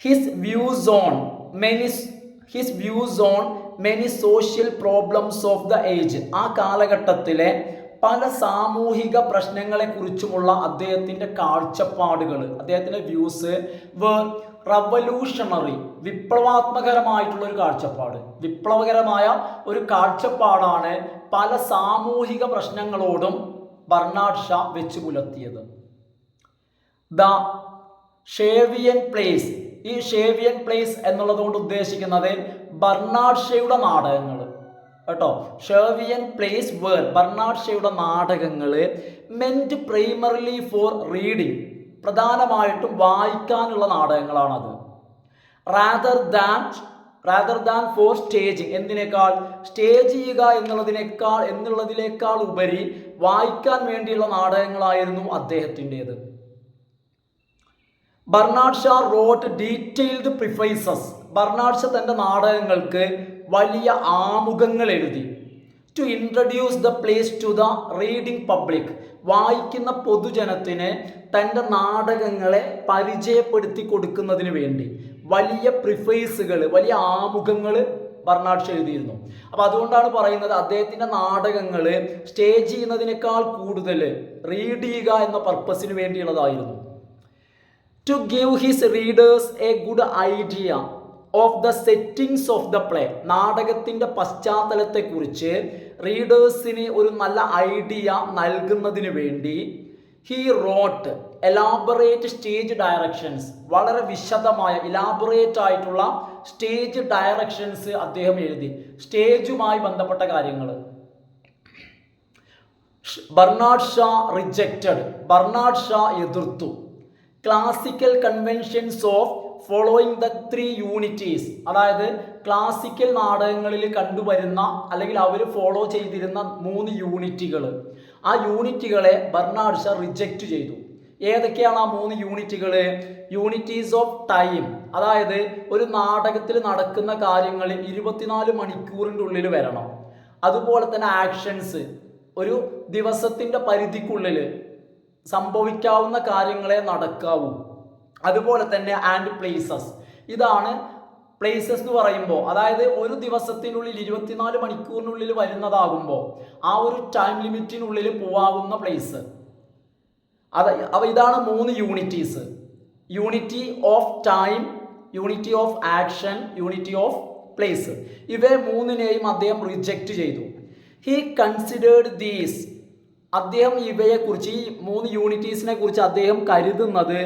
His views on many his views on many social problems of the age. ആ കാലഘട്ടത്തിലെ പല സാമൂഹിക പ്രശ്നങ്ങളെ കുറിച്ചുമുള്ള അദ്ദേഹത്തിൻ്റെ കാഴ്ചപ്പാടുകൾ, അദ്ദേഹത്തിൻ്റെ വ്യൂസ് റവല്യൂഷണറി, വിപ്ലവാത്മകരമായിട്ടുള്ള ഒരു കാഴ്ചപ്പാട്, വിപ്ലവകരമായ ഒരു കാഴ്ചപ്പാടാണ് പല സാമൂഹിക പ്രശ്നങ്ങളോടും ബർണാഡ് ഷാ വെച്ചു പുലർത്തിയത്. ദ ഷേവിയൻ പ്ലേസ്, ഈ ഷേവിയൻ പ്ലേസ് എന്നുള്ളതുകൊണ്ട് ഉദ്ദേശിക്കുന്നത് ബർണാഡ് ഷയുടെ നാടകങ്ങൾ കേട്ടോ. ഷേവിയൻ പ്ലേസ് വേർ, ബർണാഡ് ഷയുടെ നാടകങ്ങൾ മെന്റ് പ്രൈമറിലി ഫോർ റീഡിങ്, പ്രധാനമായിട്ടും വായിക്കാനുള്ള നാടകങ്ങളാണത്. റാദർ ദാൻ ഫോർ സ്റ്റേജിങ്, എന്തിനേക്കാൾ സ്റ്റേജ് ചെയ്യുക എന്നുള്ളതിനേക്കാൾ ഉപരി വായിക്കാൻ വേണ്ടിയുള്ള നാടകങ്ങളായിരുന്നു അദ്ദേഹത്തിൻ്റെത്. Bernard Shaw wrote detailed prefaces, Bernard Shaw തൻ്റെ നാടകങ്ങൾക്ക് വലിയ ആമുഖങ്ങൾ എഴുതി. To introduce the plays to the reading public, വായിക്കുന്ന പൊതുജനത്തിന് തൻ്റെ നാടകങ്ങളെ പരിചയപ്പെടുത്തി കൊടുക്കുന്നതിന് വേണ്ടി വലിയ പ്രിഫൈസുകൾ, വലിയ ആമുഖങ്ങൾ ബർണാഡ് ഷാ എഴുതിയിരുന്നു. അപ്പോൾ അതുകൊണ്ടാണ് പറയുന്നത് അദ്ദേഹത്തിൻ്റെ നാടകങ്ങൾ സ്റ്റേജ് ചെയ്യുന്നതിനേക്കാൾ കൂടുതൽ റീഡ് ചെയ്യുക എന്ന പർപ്പസിന് വേണ്ടിയുള്ളതായിരുന്നു. To give his readers a good idea of the settings of the play, നാടകത്തിൻ്റെ പശ്ചാത്തലത്തെക്കുറിച്ച് റീഡേഴ്സിന് ഒരു നല്ല ഐഡിയ നൽകുന്നതിന് വേണ്ടി he wrote elaborate stage directions, വളരെ വിശദമായ ഇലാബറേറ്റ് ആയിട്ടുള്ള സ്റ്റേജ് ഡയറക്ഷൻസ് അദ്ദേഹം എഴുതി, സ്റ്റേജുമായി ബന്ധപ്പെട്ട കാര്യങ്ങൾ. Bernard Shaw rejected, Bernard Shaw എതിർത്തു classical conventions of following the 3 unities, അതായത് ക്ലാസിക്കൽ നാടകങ്ങളിൽ കണ്ടുവരുന്ന അല്ലെങ്കിൽ അവർ ഫോളോ ചെയ്തിരുന്ന 3 യൂണിറ്റുകൾ, ആ യൂണിറ്റുകളെ ബർണാഡ് ഷാ റിജക്റ്റ് ചെയ്തു. ഏതൊക്കെയാണ് ആ 3 യൂണിറ്റുകൾ? യൂണിറ്റീസ് ഓഫ് ടൈം, അതായത് ഒരു നാടകത്തിൽ നടക്കുന്ന കാര്യങ്ങൾ 24 മണിക്കൂറിൻ്റെ ഉള്ളിൽ വരണം. അതുപോലെ തന്നെ ആക്ഷൻസ്, ഒരു ദിവസത്തിൻ്റെ പരിധിക്കുള്ളിൽ സംഭവിക്കാവുന്ന കാര്യങ്ങളെ നടക്കാവൂ. അതുപോലെ തന്നെ ആൻഡ് പ്ലേസസ്, ഇതാണ് പ്ലേസസ് എന്ന് പറയുമ്പോൾ, അതായത് ഒരു ദിവസത്തിനുള്ളിൽ 24 മണിക്കൂറിനുള്ളിൽ വരുന്നതാകുമ്പോൾ ആ ഒരു ടൈം ലിമിറ്റിനുള്ളിൽ പോവാകുന്ന പ്ലേസ്. ഇതാണ് 3 unities: unity of time, unity of action, unity of place. ഇവയെ 3നെയും അദ്ദേഹം റിജക്റ്റ് ചെയ്തു. ഹി കൺസിഡേർഡ് ദീസ്, അദ്ദേഹം ഇവയെക്കുറിച്ച്, ഈ 3 യൂണിറ്റീസിനെ കുറിച്ച് അദ്ദേഹം കരുതുന്നത്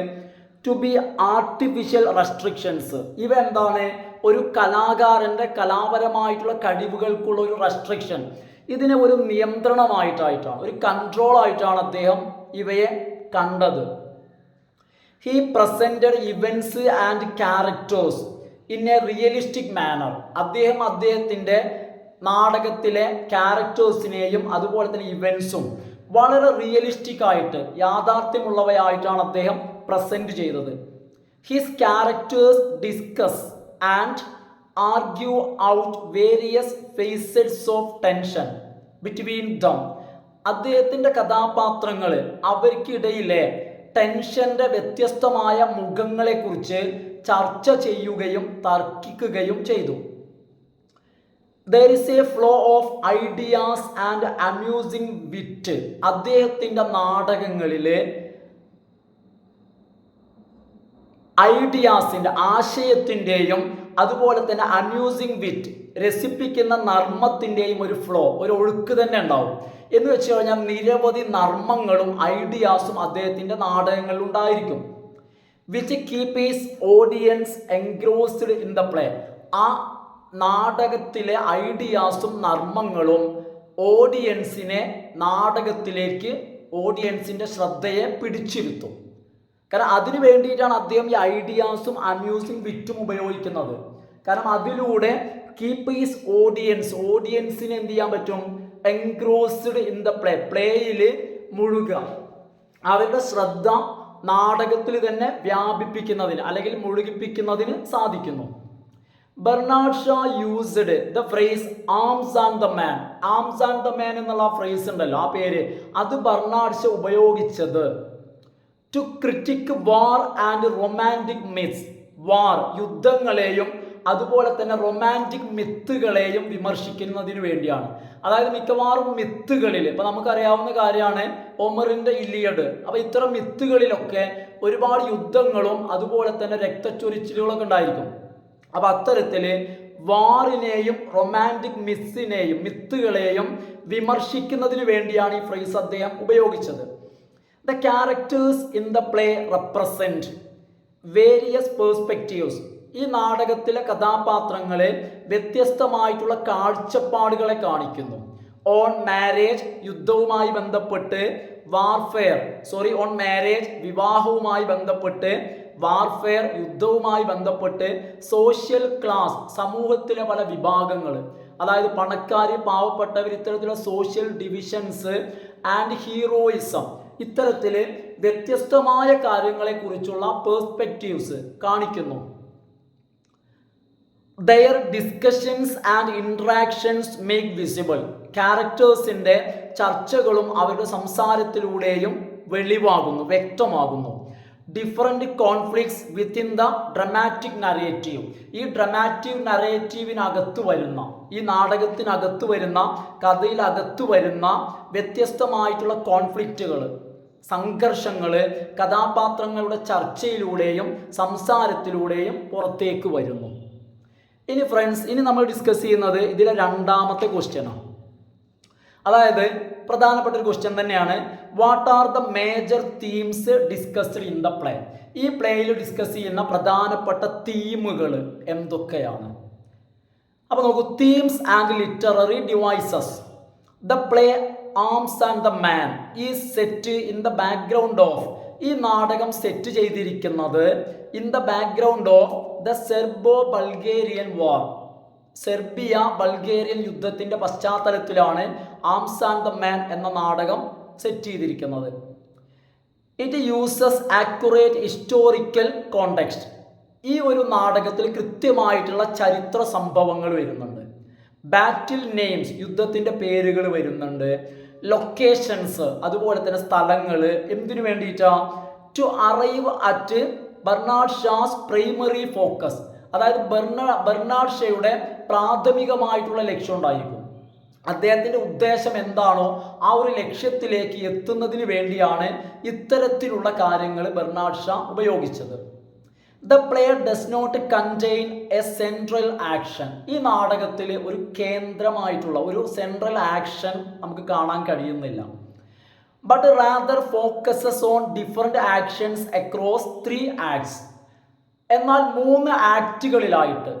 ടു ബി ആർട്ടിഫിഷ്യൽ റെസ്ട്രിക്ഷൻസ്. ഇവ എന്താണ്? ഒരു കലാകാരൻ്റെ കലാപരമായിട്ടുള്ള കഴിവുകൾക്കുള്ള ഒരു റെസ്ട്രിക്ഷൻ, ഇതിനെ ഒരു നിയന്ത്രണമായിട്ടാണ്, ഒരു കൺട്രോൾ ആയിട്ടാണ് അദ്ദേഹം ഇവയെ കണ്ടത്. He presented events and characters in a realistic manner, അദ്ദേഹം അദ്ദേഹത്തിൻ്റെ നാടകത്തിലെ ക്യാരക്ടേഴ്സിനെയും അതുപോലെ തന്നെ ഇവൻറ്റ്സും വളരെ റിയലിസ്റ്റിക് ആയിട്ട്, യാഥാർത്ഥ്യമുള്ളവയായിട്ടാണ് അദ്ദേഹം പ്രസൻറ്റ് ചെയ്തത്. His characters discuss and argue out various phases of tension between them, അദ്ദേഹത്തിൻ്റെ കഥാപാത്രങ്ങൾ അവർക്കിടയിലെ ടെൻഷൻ്റെ വ്യത്യസ്തമായ മുഖങ്ങളെക്കുറിച്ച് ചർച്ച ചെയ്യുകയും തർക്കിക്കുകയും ചെയ്തു. There is a flow of ideas and amusing wit. അദ്ദേഹത്തിൻ്റെ നാടകങ്ങളിൽ ഐഡിയാസിൻ്റെ, ആശയത്തിൻ്റെയും അതുപോലെ തന്നെ അമ്യൂസിങ് വിറ്റ്, രസിപ്പിക്കുന്ന നർമ്മത്തിൻ്റെയും ഒരു ഫ്ലോ, ഒരു ഒഴുക്ക് തന്നെ ഉണ്ടാവും. എന്ന് വെച്ച് കഴിഞ്ഞാൽ നിരവധി നർമ്മങ്ങളും ഐഡിയാസും അദ്ദേഹത്തിൻ്റെ നാടകങ്ങളിൽ ഉണ്ടായിരിക്കും. Which keep his audience engrossed in the play, ആ നാടകത്തിലെ ഐഡിയാസും നർമ്മങ്ങളും ഓഡിയൻസിനെ നാടകത്തിലേക്ക്, ഓഡിയൻസിൻ്റെ ശ്രദ്ധയെ പിടിച്ചിരുത്തും. കാരണം അതിനു വേണ്ടിയിട്ടാണ് അദ്ദേഹം ഈ ഐഡിയാസും അമ്യൂസിങ് വിറ്റും ഉപയോഗിക്കുന്നത്. കാരണം അതിലൂടെ കീപ്പ് ഹിസ് ഓഡിയൻസിന് എന്ത് ചെയ്യാൻ പറ്റും? എൻഗ്രോസ്ഡ് ഇൻ ദ പ്ലേ, പ്ലേയിൽ മുഴുകുക, അവരുടെ ശ്രദ്ധ നാടകത്തിൽ തന്നെ വ്യാപിപ്പിക്കുന്നതിന് അല്ലെങ്കിൽ മുഴുകിപ്പിക്കുന്നതിന് സാധിക്കുന്നു. Bernard Shaw used the phrase arms and the man. Arms and the man എന്നുള്ള ഫ്രേസ് ഉണ്ടല്ലോ, ആ പേര്, അത് ബർണാഡ് ഷാ ഉപയോഗിച്ചത് to critic war and romantic myths. War, യുദ്ധങ്ങളെയും അതുപോലെ തന്നെ റൊമാൻറ്റിക് മിത്തുകളെയും വിമർശിക്കുന്നതിന് വേണ്ടിയാണ്. അതായത് മിക്കവാറും മിത്തുകളിൽ ഇപ്പം നമുക്കറിയാവുന്ന കാര്യമാണ് ഒമറിൻ്റെ ഇലിയഡ്. അപ്പോൾ ഇത്തരം മിത്തുകളിലൊക്കെ ഒരുപാട് യുദ്ധങ്ങളും അതുപോലെ തന്നെ രക്തച്ചൊരിച്ചിലുകളൊക്കെ ഉണ്ടായിരിക്കും. അപ്പം അത്തരത്തിൽ വാറിനെയും റൊമാൻറ്റിക് മിത്തുകളെയും വിമർശിക്കുന്നതിന് വേണ്ടിയാണ് ഈ ഫ്രേസ് അദ്ദേഹം ഉപയോഗിച്ചത്. The characters in the play represent various perspectives. ഈ നാടകത്തിലെ കഥാപാത്രങ്ങളെ വ്യത്യസ്തമായിട്ടുള്ള കാഴ്ചപ്പാടുകളെ കാണിക്കുന്നു. ഓൺ മാരേജ്, യുദ്ധവുമായി ബന്ധപ്പെട്ട്, ഓൺ മാരേജ്, വിവാഹവുമായി ബന്ധപ്പെട്ട്, വാർഫെയർ, യുദ്ധവുമായി ബന്ധപ്പെട്ട്, സോഷ്യൽ ക്ലാസ്, സമൂഹത്തിലെ പല വിഭാഗങ്ങൾ, അതായത് പണക്കാർ, പാവപ്പെട്ടവർ, ഇത്തരത്തിലുള്ള സോഷ്യൽ ഡിവിഷൻസ്, ആൻഡ് ഹീറോയിസം, ഇത്തരത്തിൽ വ്യത്യസ്തമായ കാര്യങ്ങളെക്കുറിച്ചുള്ള പേഴ്സ്പെക്റ്റീവ്സ് കാണിക്കുന്നു. Their discussions and interactions make visible. ക്യാരക്ടേഴ്സിൻ്റെ ചർച്ചകളും അവരുടെ സംസാരത്തിലൂടെയും വെളിവാകുന്നു, വ്യക്തമാകുന്നു. Different conflicts within the dramatic narrative. ഈ ഡ്രമാറ്റീവ് നരേറ്റീവിനകത്ത് വരുന്ന, ഈ നാടകത്തിനകത്ത് വരുന്ന, കഥയിലകത്ത് വരുന്ന വ്യത്യസ്തമായിട്ടുള്ള കോൺഫ്ലിക്റ്റുകൾ, സംഘർഷങ്ങൾ കഥാപാത്രങ്ങളുടെ ചർച്ചയിലൂടെയും സംസാരത്തിലൂടെയും പുറത്തേക്ക് വരുന്നു. ഇനി ഫ്രണ്ട്സ്, ഇനി നമ്മൾ ഡിസ്കസ് ചെയ്യുന്നത് ഇതിലെ രണ്ടാമത്തെ ക്വസ്റ്റ്യനാണ്. അതായത് പ്രധാനപ്പെട്ട ഒരു ക്വസ്റ്റ്യൻ തന്നെയാണ്. What are the major themes discussed in the play? ഈ പ്ലേയിൽ ഡിസ്കസ് ചെയ്യുന്ന പ്രധാനപ്പെട്ട തീമുകൾ എന്തൊക്കെയാണ്? അപ്പോൾ നോക്കൂ, themes and literary devices. The play arms and the man is set in the background of. ഈ നാടകം സെറ്റ് ചെയ്തിരിക്കുന്നത് in the background of the Serbo Bulgarian war. Serbia Bulgarian യുദ്ധത്തിൻ്റെ പശ്ചാത്തലത്തിലാണ് ആംസ് ആൻഡ് ദ മാൻ എന്ന നാടകം സെറ്റ് ചെയ്തിരിക്കുന്നത്. It uses accurate historical context. ഈ ഒരു നാടകത്തിൽ കൃത്യമായിട്ടുള്ള ചരിത്ര സംഭവങ്ങൾ വരുന്നുണ്ട്. ബാറ്റിൽ നെയിംസ്, യുദ്ധത്തിൻ്റെ പേരുകൾ വരുന്നുണ്ട്. ലൊക്കേഷൻസ്, അതുപോലെ തന്നെ സ്ഥലങ്ങൾ. എന്തിനു വേണ്ടിയിട്ടാണ്? To arrive at Bernard Shaw's primary focus. അതായത് ബെർണാഡ് ഷയുടെ പ്രാഥമികമായിട്ടുള്ള ലക്ഷ്യം ഉണ്ടായിരിക്കും. അദ്ദേഹത്തിൻ്റെ ഉദ്ദേശം എന്താണോ ആ ഒരു ലക്ഷ്യത്തിലേക്ക് എത്തുന്നതിന് വേണ്ടിയാണ് ഇത്തരത്തിലുള്ള കാര്യങ്ങൾ ബെർണാഡ് ഷാ ഉപയോഗിച്ചത്. The play does not contain a central action. ഈ നാടകത്തിൽ ഒരു കേന്ദ്രമായിട്ടുള്ള ഒരു സെൻട്രൽ ആക്ഷൻ നമുക്ക് കാണാൻ കഴിയുന്നില്ല. But rather focuses on different actions across 3 acts. എന്നാൽ 3 ആക്റ്റുകളിലായിട്ട്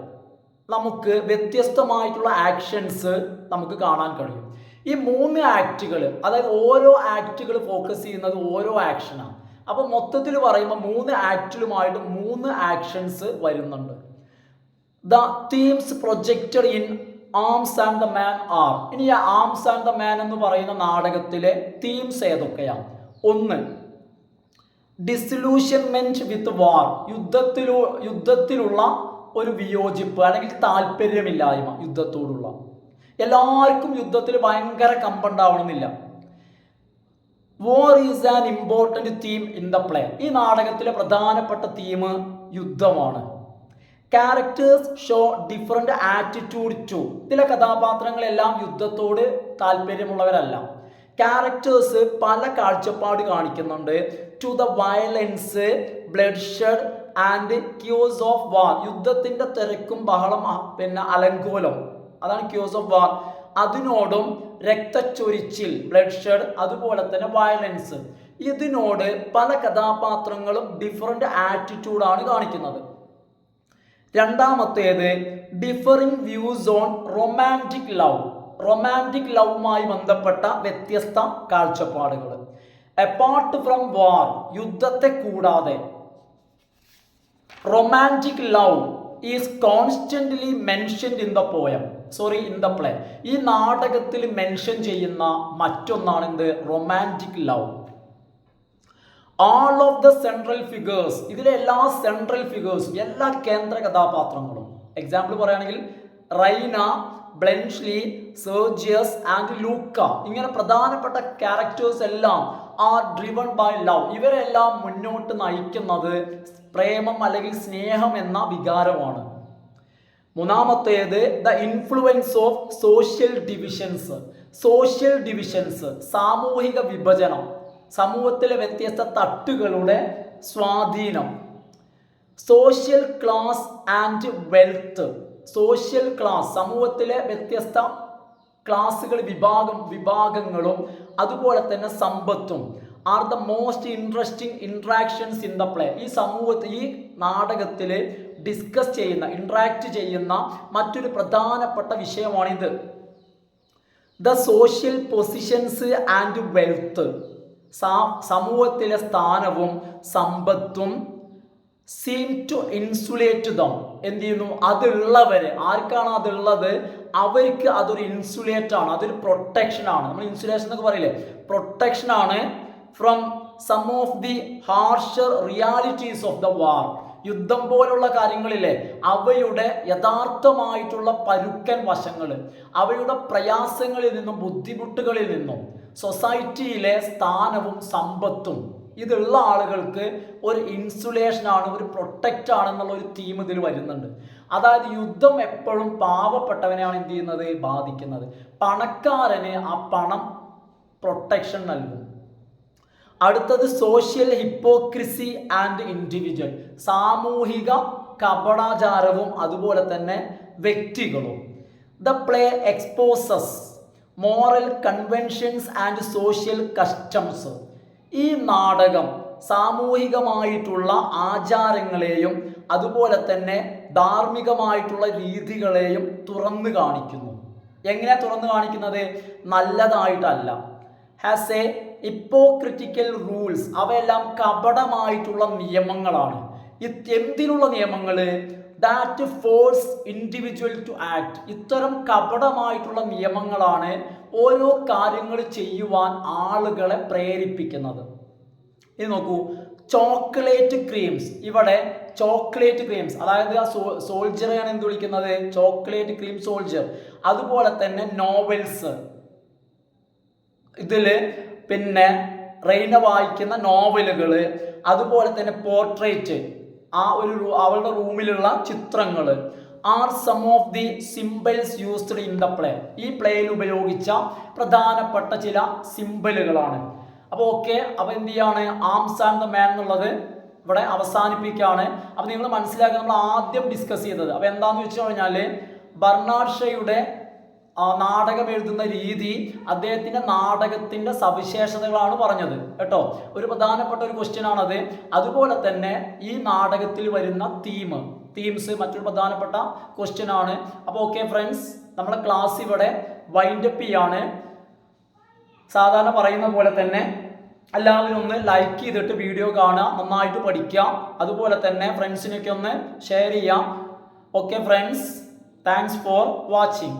നമുക്ക് വ്യത്യസ്തമായിട്ടുള്ള ആക്ഷൻസ് നമുക്ക് കാണാൻ കഴിയും. ഈ 3 ആക്റ്റുകൾ, അതായത് ഓരോ ആക്റ്റുകൾ ഫോക്കസ് ചെയ്യുന്നത് ഓരോ ആക്ഷനാണ്. അപ്പോൾ മൊത്തത്തിൽ പറയുമ്പോൾ 3 ആക്റ്റിലുമായിട്ട് 3 ആക്ഷൻസ് വരുന്നുണ്ട്. The themes projected in Arms and the Man are. ഇനി ആംസ് ആൻഡ് ദ മാൻ എന്ന് പറയുന്ന നാടകത്തിലെ തീംസ് ഏതൊക്കെയാണ്? 1, ഡിസിലൂഷൻമെന്റ് വിത്ത് വാർ. യുദ്ധത്തിലുള്ള ഒരു വിയോജിപ്പ് അല്ലെങ്കിൽ താല്പര്യമില്ലായ്മ യുദ്ധത്തോടുള്ള. എല്ലാവർക്കും യുദ്ധത്തിൽ ഭയങ്കര കമ്പുണ്ടാവണമെന്നില്ല. War is an important theme in the play. ഈ നാടകത്തിലെ പ്രധാനപ്പെട്ട തീം യുദ്ധമാണ്. Characters show different attitude to. ഇതിലെ കഥാപാത്രങ്ങളെല്ലാം യുദ്ധത്തോട് താല്പര്യമുള്ളവരല്ല. ക്യാരക്ടേഴ്സ് പല കാഴ്ചപ്പാട് കാണിക്കുന്നുണ്ട്. To the violence, blood shed and chaos of war. യുദ്ധത്തിൻ്റെ തിരക്കും ബഹളം, പിന്നെ അലങ്കോലം, അതാണ് ക്യൂസ് ഓഫ് വാർ. അതിനോടും രക്തച്ചൊരിച്ചിൽ, ബ്ലഡ് ഷെഡ്, അതുപോലെ തന്നെ വയലൻസ്, ഇതിനോട് പല കഥാപാത്രങ്ങളും ഡിഫറെൻ്റ് ആറ്റിറ്റ്യൂഡാണ് കാണിക്കുന്നത്. രണ്ടാമത്തേത് differing views on romantic love. Romantic ലവുമായി ബന്ധപ്പെട്ട വ്യത്യസ്ത കാഴ്ചപ്പാടുകൾ. അപ്പാർട്ട് ഫ്രം വാർ, യുദ്ധത്തെ കൂടാതെ romantic love is constantly mentioned in the play. ഈ നാടകത്തിൽ മെൻഷൻ ചെയ്യുന്ന മറ്റൊന്നാണ് എന്ത്? Romantic love. All of the central figures. ഇതിലെ എല്ലാ സെൻട്രൽ ഫിഗേഴ്സും, എല്ലാ കേന്ദ്ര കഥാപാത്രങ്ങളും, എക്സാമ്പിൾ പറയുകയാണെങ്കിൽ Raina, Bluntschli, Sergius and Louka, ഇങ്ങനെ പ്രധാനപ്പെട്ട ക്യാരക്ടേഴ്സ് എല്ലാം ആർ ഡ്രിവൺ ബൈ ലവ്. ഇവരെല്ലാം മുന്നോട്ട് നയിക്കുന്നത് പ്രേമം അല്ലെങ്കിൽ സ്നേഹം എന്ന വികാരമാണ്. മൂന്നാമത്തേത് the influence of social divisions. Social divisions, സാമൂഹിക വിഭജനം, സമൂഹത്തിലെ വ്യത്യസ്ത തട്ടുകളുടെ സ്വാധീനം. Social class and wealth. Social class, സമൂഹത്തിലെ വ്യത്യസ്ത ക്ലാസ്സുകൾ, വിഭാഗങ്ങളും അതുപോലെ തന്നെ സമ്പത്തും are the most interesting interactions in the play. ഈ നാടകത്തിൽ ഡിസ്കസ് ചെയ്യുന്ന, ഇൻട്രാക്ട് ചെയ്യുന്ന മറ്റൊരു പ്രധാനപ്പെട്ട വിഷയമാണിത്. The social positions and wealth. സമൂഹത്തിലെ സ്ഥാനവും സമ്പത്തും സീം ടു ഇൻസുലേറ്റ് ദം. എന്ത് ചെയ്യുന്നു? അതുള്ളവര്, ആർക്കാണ് അതുള്ളത്, അവർക്ക് അതൊരു ഇൻസുലേറ്റ് ആണ്, അതൊരു പ്രൊട്ടക്ഷൻ ആണ്. നമ്മൾ ഇൻസുലേഷൻ എന്നൊക്കെ പറയില്ലേ, പ്രൊട്ടക്ഷൻ ആണ് from some of the harsher realities of the war. യുദ്ധം പോലുള്ള കാര്യങ്ങളിലെ അവയുടെ യഥാർത്ഥമായിട്ടുള്ള പരുക്കൻ വശങ്ങൾ, അവയുടെ പ്രയാസങ്ങളിൽ നിന്നും ബുദ്ധിമുട്ടുകളിൽ നിന്നും സൊസൈറ്റിയിലെ സ്ഥാനവും സമ്പത്തും ഇതുള്ള ആളുകൾക്ക് ഒരു ഇൻസുലേഷനാണ്, ഒരു പ്രൊട്ടക്റ്റ് ആണെന്നുള്ള ഒരു തീം ഇതിൽ വരുന്നുണ്ട്. അതായത് യുദ്ധം എപ്പോഴും പാവപ്പെട്ടവനെയാണ് എന്ത് ചെയ്യുന്നത്, ബാധിക്കുന്നത്. പണക്കാരന് ആ പണം പ്രൊട്ടക്ഷൻ നൽകും. അടുത്തത് സോഷ്യൽ ഹിപ്പോക്രിസി ആൻഡ് ഇൻഡിവിജ്വൽ. സാമൂഹിക കപടാചാരവും അതുപോലെ തന്നെ വ്യക്തികളും. The play exposes moral conventions and social customs. ഈ നാടകം സാമൂഹികമായിട്ടുള്ള ആചാരങ്ങളെയും അതുപോലെ തന്നെ ധാർമ്മികമായിട്ടുള്ള രീതികളെയും തുറന്നു കാണിക്കുന്നു. എങ്ങനെയാ തുറന്നു കാണിക്കുന്നത്? നല്ലതായിട്ടല്ല. Has a hypocritical rules. അവയെല്ലാം കപടമായിട്ടുള്ള നിയമങ്ങളാണ്. എന്തിനുള്ള നിയമങ്ങൾ? That force individual to act. ഇത്തരം കപടമായിട്ടുള്ള നിയമങ്ങളാണ് ഓരോ കാര്യങ്ങൾ ചെയ്യുവാൻ ആളുകളെ പ്രേരിപ്പിക്കുന്നത്. ഇത് നോക്കൂ, ചോക്ലേറ്റ് ക്രീംസ്. ഇവിടെ ചോക്ലേറ്റ് ക്രീംസ്, അതായത് ആ സോൾജറെയാണ് എന്ത് വിളിക്കുന്നത്? Chocolate cream soldier. അതുപോലെ തന്നെ നോവൽസ്, ഇതില് പിന്നെ റെയ്ന വായിക്കുന്ന നോവലുകൾ, അതുപോലെ തന്നെ പോർട്രേറ്റ്, അവളുടെ റൂമിലുള്ള ചിത്രങ്ങൾ are some of the symbols used in the play. ഈ പ്ലേയിൽ ഉപയോഗിച്ച പ്രധാനപ്പെട്ട ചില സിംബലുകളാണ്. അപ്പോൾ ഓക്കെ, അപ്പോൾ എന്ത് ചെയ്യാണ്, ആംസ് ആൻഡ് ദ മാൻ എന്നുള്ളത് ഇവിടെ അവസാനിപ്പിക്കുകയാണ്. അപ്പോൾ നിങ്ങൾ മനസ്സിലാക്കുക, നമ്മൾ ആദ്യം ഡിസ്കസ് ചെയ്തത് അപ്പോൾ എന്താണെന്ന് വെച്ച് കഴിഞ്ഞാൽ ബർണാഡ് ഷേയുടെ നാടകം എഴുതുന്ന രീതി, അദ്ദേഹത്തിൻ്റെ നാടകത്തിൻ്റെ സവിശേഷതകളാണ് പറഞ്ഞത് കേട്ടോ. ഒരു പ്രധാനപ്പെട്ട ഒരു ക്വസ്റ്റ്യൻ ആണത്. അതുപോലെ തന്നെ ഈ നാടകത്തിൽ വരുന്ന തീംസ് മറ്റൊരു പ്രധാനപ്പെട്ട ക്വസ്റ്റ്യൻ ആണ്. അപ്പോൾ ഓക്കെ ഫ്രണ്ട്സ്, നമ്മുടെ ക്ലാസ് ഇവിടെ വൈൻഡപ്പ് ചെയ്യാണ്. സാധാരണ പറയുന്ന പോലെ തന്നെ എല്ലാവരും ഒന്ന് ലൈക്ക് ചെയ്തിട്ട് വീഡിയോ കാണുക, നന്നായിട്ട് പഠിക്കുക, അതുപോലെ തന്നെ ഫ്രണ്ട്സിനൊക്കെ ഒന്ന് ഷെയർ ചെയ്യാം. Okay friends, thanks for watching.